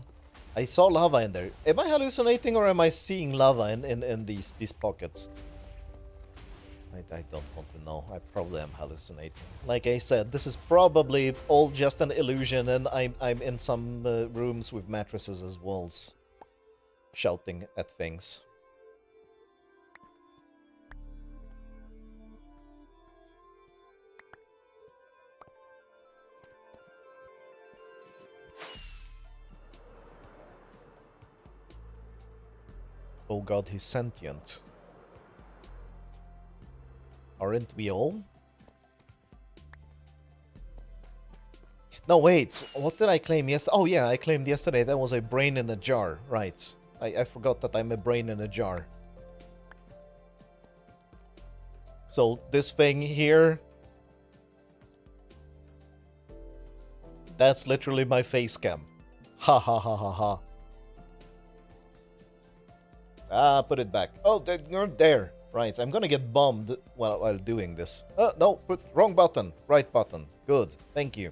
I saw lava in there. Am I hallucinating or am I seeing lava in these pockets? I don't want to know. I probably am hallucinating. Like I said, this is probably all just an illusion, and I'm in some rooms with mattresses as walls, shouting at things. Oh god, he's sentient. Aren't we all? No, wait. What did I claim yesterday? Oh yeah, I claimed yesterday that was a brain in a jar. Right. I forgot that I'm a brain in a jar. So this thing here... That's literally my face cam. Ha ha ha ha ha. Ah, put it back. Oh, you're there. Right, I'm gonna get bombed while doing this. No, wrong button. Right button. Good, thank you.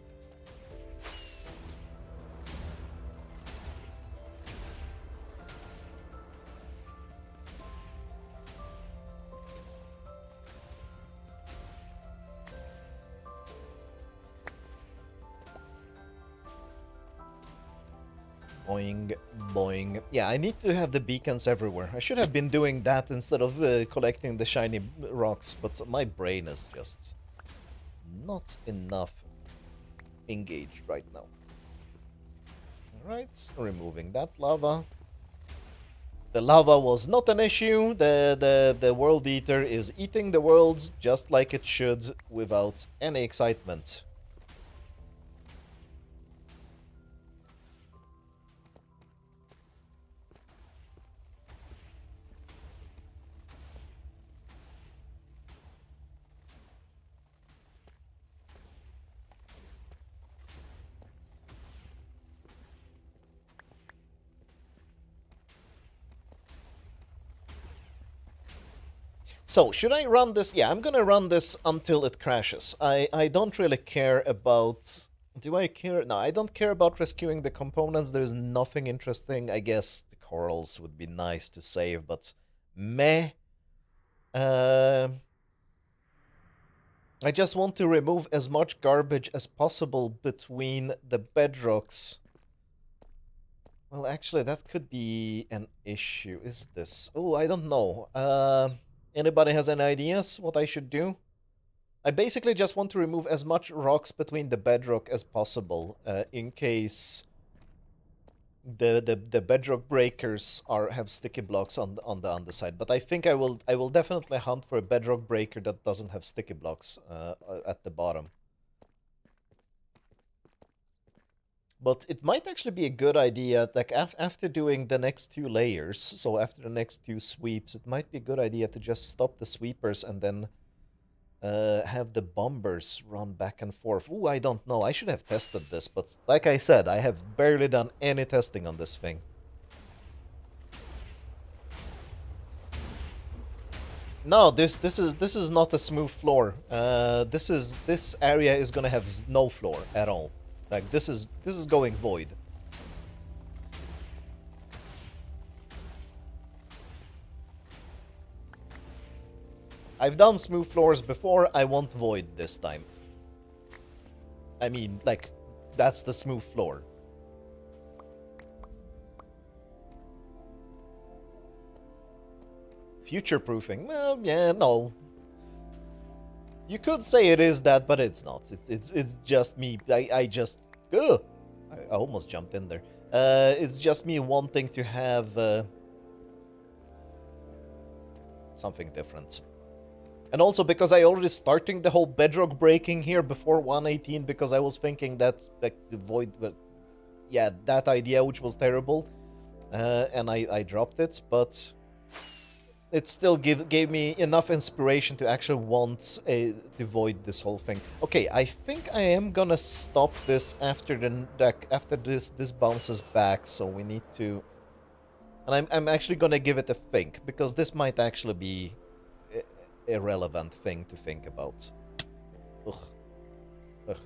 Boing, boing. Yeah, I need to have the beacons everywhere. I should have been doing that instead of collecting the shiny rocks, but my brain is just not enough engaged right now. Alright, removing that lava. The lava was not an issue. The World Eater is eating the world just like it should, without any excitement. So, should I run this? Yeah, I'm gonna run this until it crashes. I don't really care about Do I care? No, I don't care about rescuing the components. There's nothing interesting. I guess the corals would be nice to save, but meh. Uh, I just want to remove as much garbage as possible between the bedrocks. Well, actually, that could be an issue. Is this? Oh, I don't know. Anybody has any ideas what I should do? I basically just want to remove as much rocks between the bedrock as possible, in case the bedrock breakers have sticky blocks on the underside. But I think I will definitely hunt for a bedrock breaker that doesn't have sticky blocks at the bottom. But it might actually be a good idea, like after doing the next two layers, so after the next two sweeps, it might be a good idea to just stop the sweepers and then have the bombers run back and forth. Ooh, I don't know. I should have tested this, but like I said, I have barely done any testing on this thing. No, this is not a smooth floor. This area is gonna have no floor at all. Like this is going void. I've done smooth floors before. I want void this time. I mean, like, that's the smooth floor. Future-proofing? Well, yeah, no. You could say it is that, but it's not. It's just me. I just... Ugh! I almost jumped in there. It's just me wanting to have something different. And also because I already starting the whole bedrock breaking here before 118 because I was thinking that the void... Yeah, that idea, which was terrible. And I dropped it, but it still gave me enough inspiration to actually want to void this whole thing. Okay, I think I am gonna stop this after this bounces back, so we need to... And I'm actually gonna give it a think, because this might actually be a relevant thing to think about. Ugh. Ugh.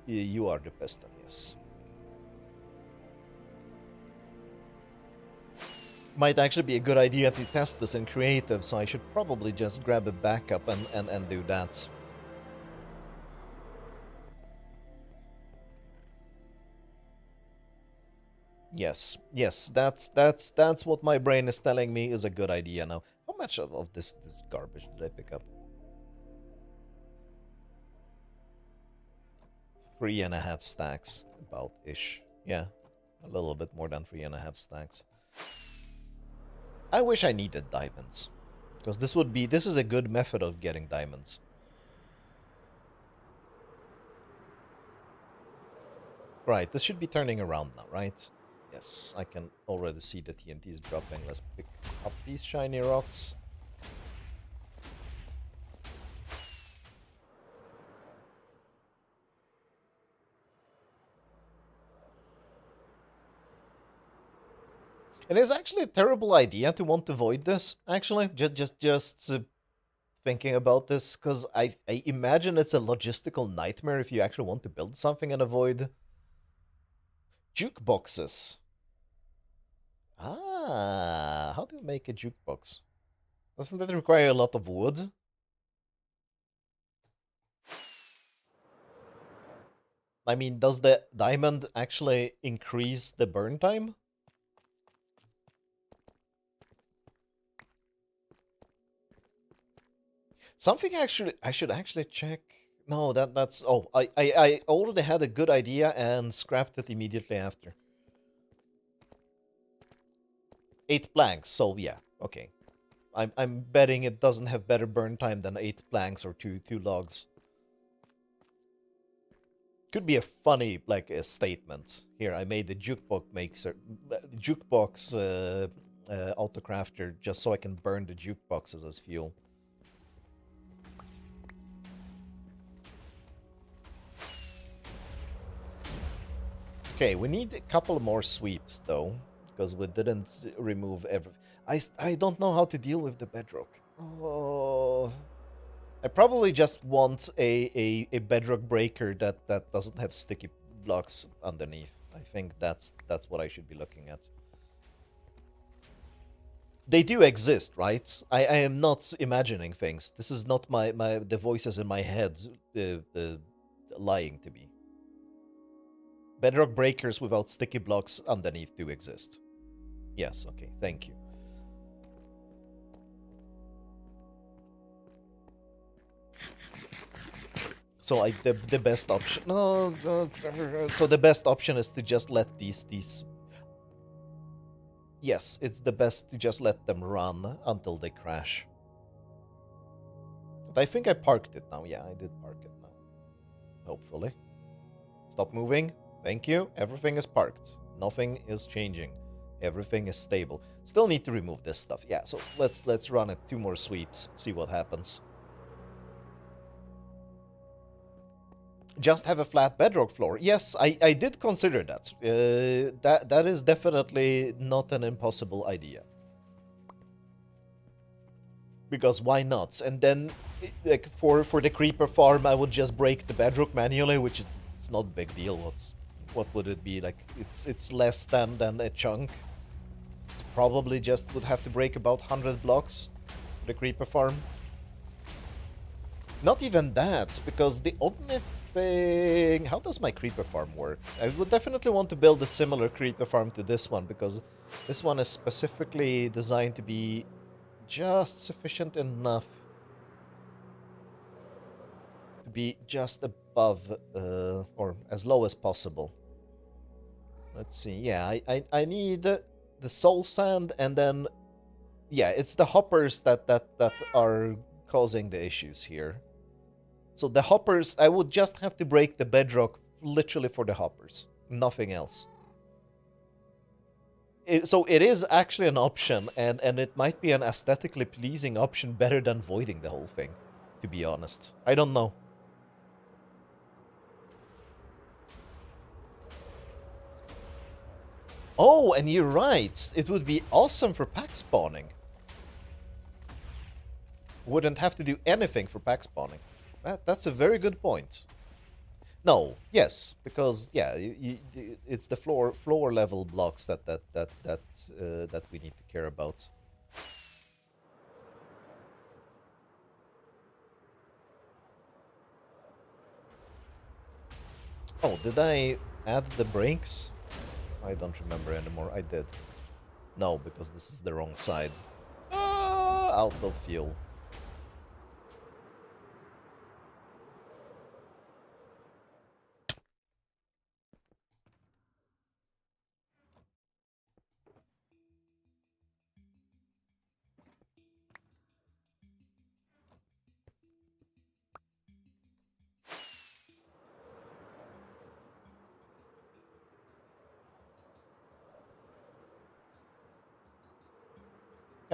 You are the best, yes. Might actually be a good idea to test this in creative, so I should probably just grab a backup and do that. Yes, that's what my brain is telling me is a good idea now. How much of this garbage did I pick up? 3.5 stacks, about ish. Yeah, a little bit more than 3.5 stacks. I wish I needed diamonds, because this is a good method of getting diamonds. Right, this should be turning around now, right? Yes, I can already see the TNT is dropping. Let's pick up these shiny rocks. It is actually a terrible idea to want to void this, actually. Just thinking about this, because I imagine it's a logistical nightmare if you actually want to build something in a void. Jukeboxes. Ah, how do you make a jukebox? Doesn't that require a lot of wood? I mean, does the diamond actually increase the burn time? Something actually I should actually check. No, that's oh, I already had a good idea and scrapped it immediately after. 8 planks, so yeah, okay. I'm betting it doesn't have better burn time than 8 planks or two logs. Could be a funny, like, a statement. Here, I made the jukebox autocrafter just so I can burn the jukeboxes as fuel. Okay, we need a couple more sweeps, though, because we didn't remove every... I don't know how to deal with the bedrock. Oh... I probably just want a bedrock breaker that doesn't have sticky blocks underneath. I think that's what I should be looking at. They do exist, right? I am not imagining things. This is not the voices in my head lying to me. Bedrock breakers without sticky blocks underneath do exist. Yes, okay, thank you. So the best option. No, so the best option is to just let these. Yes, it's the best to just let them run until they crash. But I think I parked it now. Yeah, I did park it now. Hopefully. Stop moving. Thank you. Everything is parked. Nothing is changing. Everything is stable. Still need to remove this stuff. Yeah, so let's run it 2 more sweeps. See what happens. Just have a flat bedrock floor. Yes, I did consider that. That is definitely not an impossible idea. Because why not? And then, like for the creeper farm, I would just break the bedrock manually, which is not a big deal. What would it be like? It's less than a chunk. It's probably just would have to break about 100 blocks for the creeper farm. Not even that, because the only thing... How does my creeper farm work? I would definitely want to build a similar creeper farm to this one, because this one is specifically designed to be just sufficient enough to be just above, or as low as possible. Let's see, yeah, I need the soul sand, and then... Yeah, it's the hoppers that are causing the issues here. So the hoppers, I would just have to break the bedrock literally for the hoppers. Nothing else. So it is actually an option, and it might be an aesthetically pleasing option better than voiding the whole thing, to be honest. I don't know. Oh, and you're right. It would be awesome for pack spawning. Wouldn't have to do anything for pack spawning. That's a very good point. No, yes, because yeah, it's the floor level blocks that we need to care about. Oh, did I add the brakes? I don't remember anymore. I did. No, because this is the wrong side. Ah, out of fuel.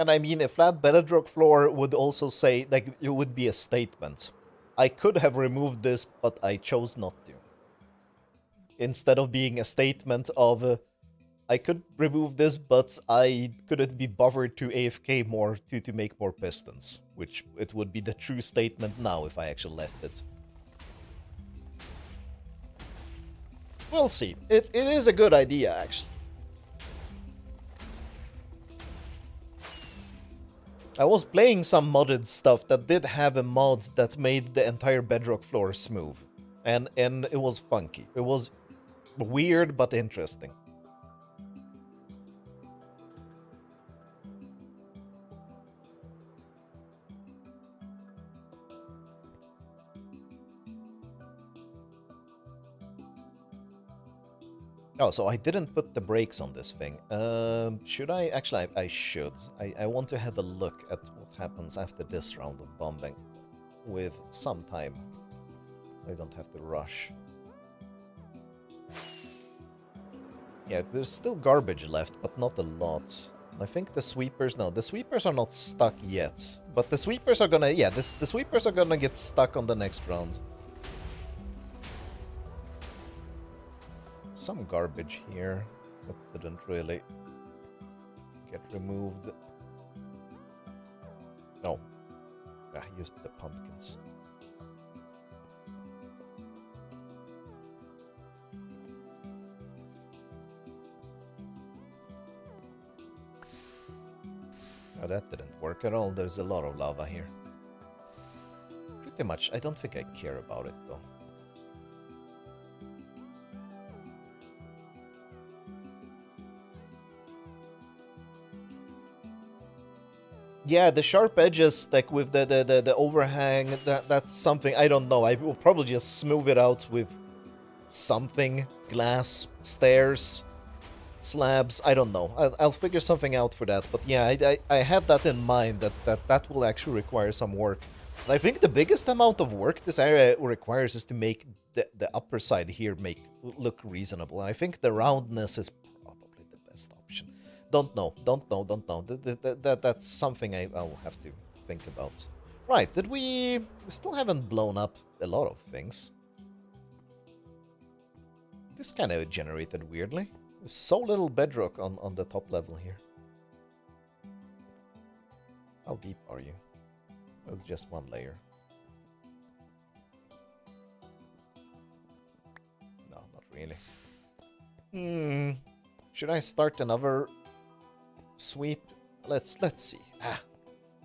And I mean, a flat bedrock floor would also say, like, it would be a statement. I could have removed this, but I chose not to. Instead of being a statement of, I could remove this, but I couldn't be bothered to AFK more to make more pistons. Which it would be the true statement now if I actually left it. We'll see. It is a good idea, actually. I was playing some modded stuff that did have a mod that made the entire bedrock floor smooth. And it was funky. It was weird but interesting. Oh, so I didn't put the brakes on this thing. Should I? Actually, I should. I want to have a look at what happens after this round of bombing. With some time. I don't have to rush. Yeah, there's still garbage left, but not a lot. I think the sweepers... No, the sweepers are not stuck yet. But the sweepers are gonna... Yeah, the sweepers are gonna get stuck on the next round. Some garbage here that didn't really get removed. No. Ah, use the pumpkins. Oh, that didn't work at all. There's a lot of lava here. Pretty much. I don't think I care about it, though. Yeah, the sharp edges, like with the overhang, that's something, I don't know. I will probably just smooth it out with something. Glass, stairs, slabs, I don't know. I'll figure something out for that. But yeah, I had that in mind, that will actually require some work. And I think the biggest amount of work this area requires is to make the upper side here look reasonable. And I think the roundness is probably the best option. Don't know. That's something I'll have to think about. Right, we still haven't blown up a lot of things. This kind of generated weirdly. There's so little bedrock on the top level here. How deep are you? That's just one layer. No, not really. Should I start another sweep? Let's see.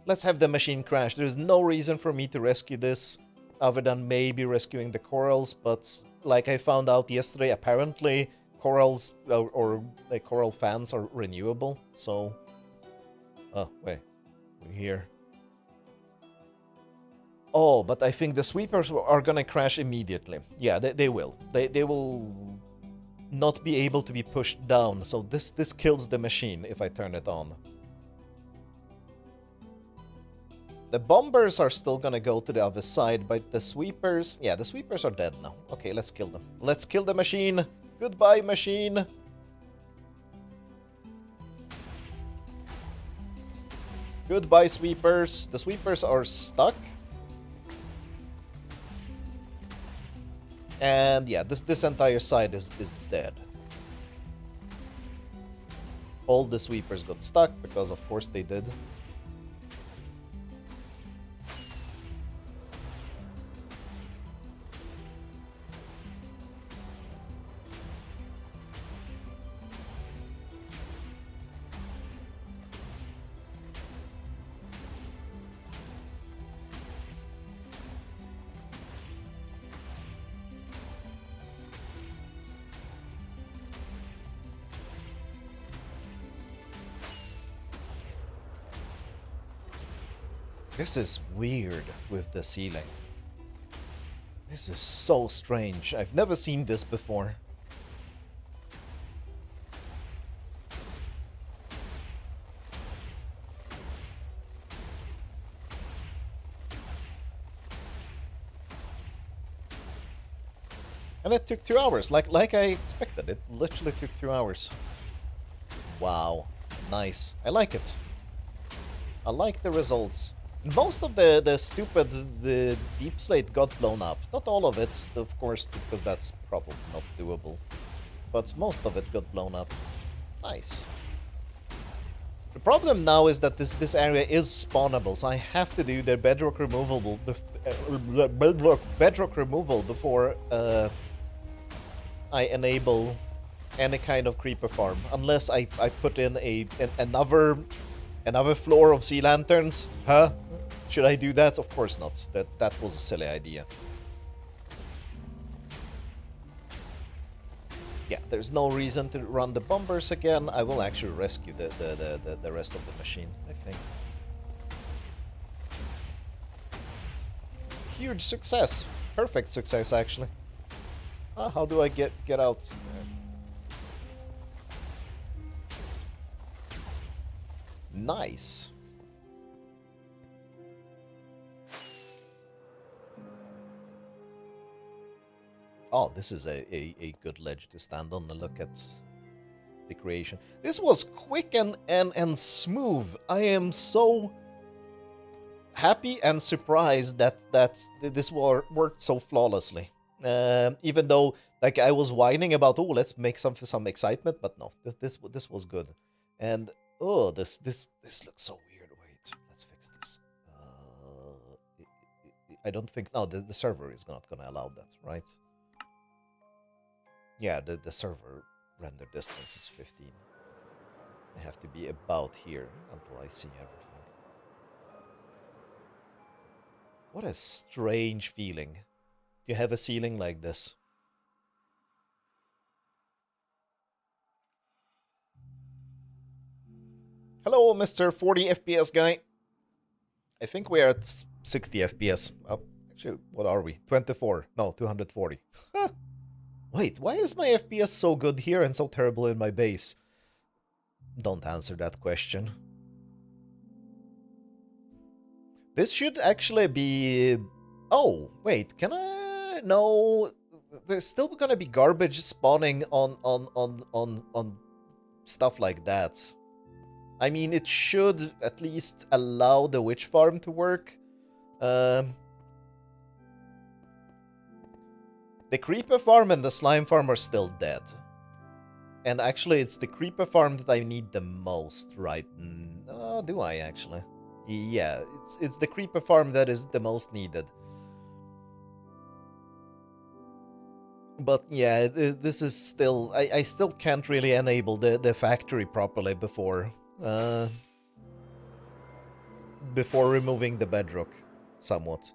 Let's have the machine crash. There's no reason for me to rescue this other than maybe rescuing the corals, but like I found out yesterday, apparently corals or like coral fans are renewable, so... Oh, wait. We're here. Oh, but I think the sweepers are gonna crash immediately. Yeah, they will. They will not be able to be pushed down, so this kills the machine if I turn it on. The bombers are still gonna go to the other side, but the sweepers... Yeah, the sweepers are dead now. Okay, let's kill them. Let's kill the machine! Goodbye, machine! Goodbye, sweepers. The sweepers are stuck. And yeah, this entire side is dead. All the sweepers got stuck, because of course they did. This is weird with the ceiling. This is so strange. I've never seen this before. And it took 2 hours, like I expected. It literally took 2 hours. Wow, nice. I like it. I like the results. Most of the stupid deep slate got blown up. Not all of it, of course, because that's probably not doable. But most of it got blown up. Nice. The problem now is that this area is spawnable, so I have to do the bedrock removal before I enable any kind of creeper farm, unless I put in another floor of sea lanterns. Huh? Should I do that? Of course not. That was a silly idea. Yeah, there's no reason to run the bombers again. I will actually rescue the rest of the machine, I think. Huge success. Perfect success, actually. How do I get out? Nice. Oh, this is a good ledge to stand on and look at the creation. This was quick and smooth. I am so happy and surprised that this worked so flawlessly. Even though, like, I was whining about, oh, let's make some excitement, but no, this was good. And oh, this looks so weird. Wait, let's fix this. I don't think... No, the server is not going to allow that, right? Yeah, the server render distance is 15. I have to be about here until I see everything. What a strange feeling. Do you have a ceiling like this? Hello, Mr. 40 FPS guy. I think we are at 60 FPS. Oh, actually, what are we? 24. No, 240. Wait, why is my FPS so good here and so terrible in my base? Don't answer that question. This should actually be... Oh, wait, can I... No, there's still gonna be garbage spawning on stuff like that. I mean, it should at least allow the witch farm to work. The creeper farm and the slime farm are still dead. And actually, it's the creeper farm that I need the most, right? Do I actually? Yeah, it's the creeper farm that is the most needed. But yeah, this is still... I still can't really enable the factory properly before removing the bedrock somewhat.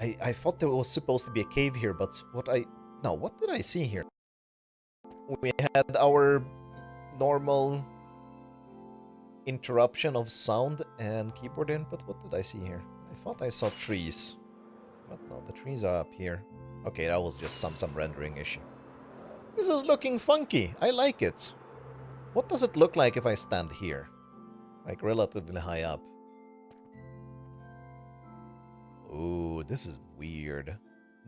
I thought there was supposed to be a cave here, but what did I see here? We had our normal interruption of sound and keyboard input. What did I see here? I thought I saw trees. But no, the trees are up here. Okay, that was just some rendering issue. This is looking funky. I like it. What does it look like if I stand here? Like relatively high up. Ooh, this is weird.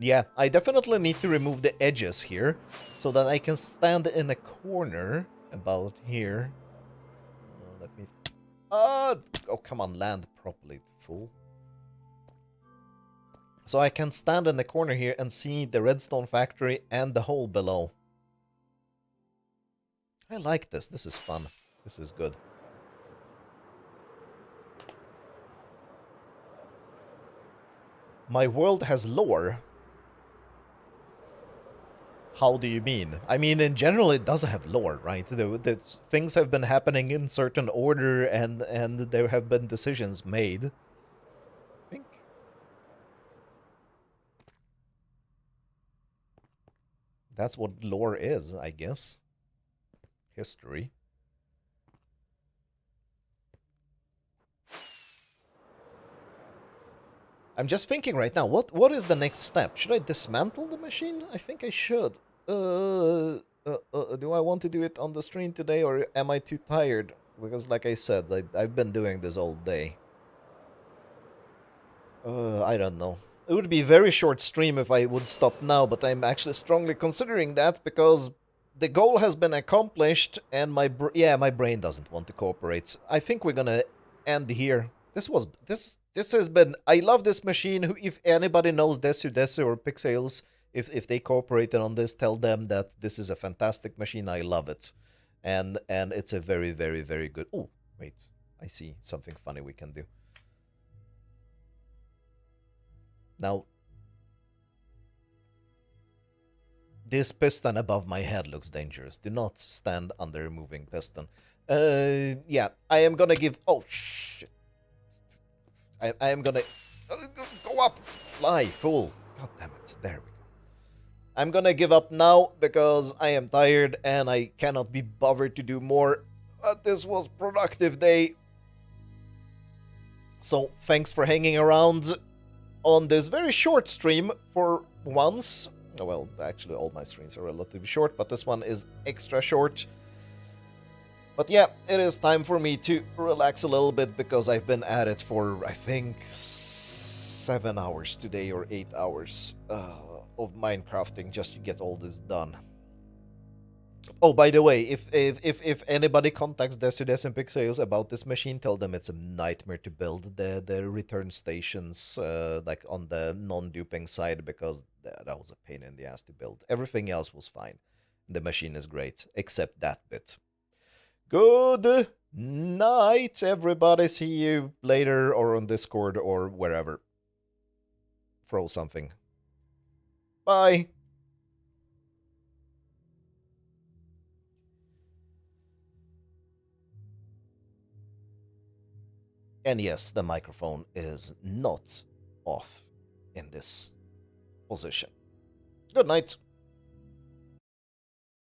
Yeah, I definitely need to remove the edges here so that I can stand in a corner about here. Let me... oh, come on, land properly, fool. So I can stand in the corner here and see the redstone factory and the hole below. I like this. This is fun. This is good. My world has lore. How do you mean? I mean, in general, it does have lore, right? Things have been happening in certain order, and there have been decisions made. I think that's what lore is, I guess. History. I'm just thinking right now, what is the next step? Should I dismantle the machine? I think I should. Do I want to do it on the stream today, or am I too tired? Because like I said, I've been doing this all day. I don't know. It would be a very short stream if I would stop now, but I'm actually strongly considering that because the goal has been accomplished, and my brain doesn't want to cooperate. I think we're gonna end here. This has been... I love this machine. If anybody knows Desu or Pixels, if they cooperated on this, tell them that this is a fantastic machine. I love it. And it's a very, very, very good... Oh, wait. I see something funny we can do. Now, this piston above my head looks dangerous. Do not stand under a moving piston. Yeah, I am gonna give... Oh, shit. I am gonna... go up! Fly, fool. God damn it. There we go. I'm gonna give up now because I am tired and I cannot be bothered to do more. But this was a productive day. So, thanks for hanging around on this very short stream for once. Well, actually all my streams are relatively short, but this one is extra short. But yeah, it is time for me to relax a little bit because I've been at it for, I think, 7 hours today or 8 hours of Minecrafting just to get all this done. Oh, by the way, if anybody contacts Desu and Pixels about this machine, tell them it's a nightmare to build the return stations like on the non-duping side because that was a pain in the ass to build. Everything else was fine. The machine is great, except that bit. Good night, everybody. See you later or on Discord or wherever. throw something. Bye! And yes, the microphone is not off in this position. Good night.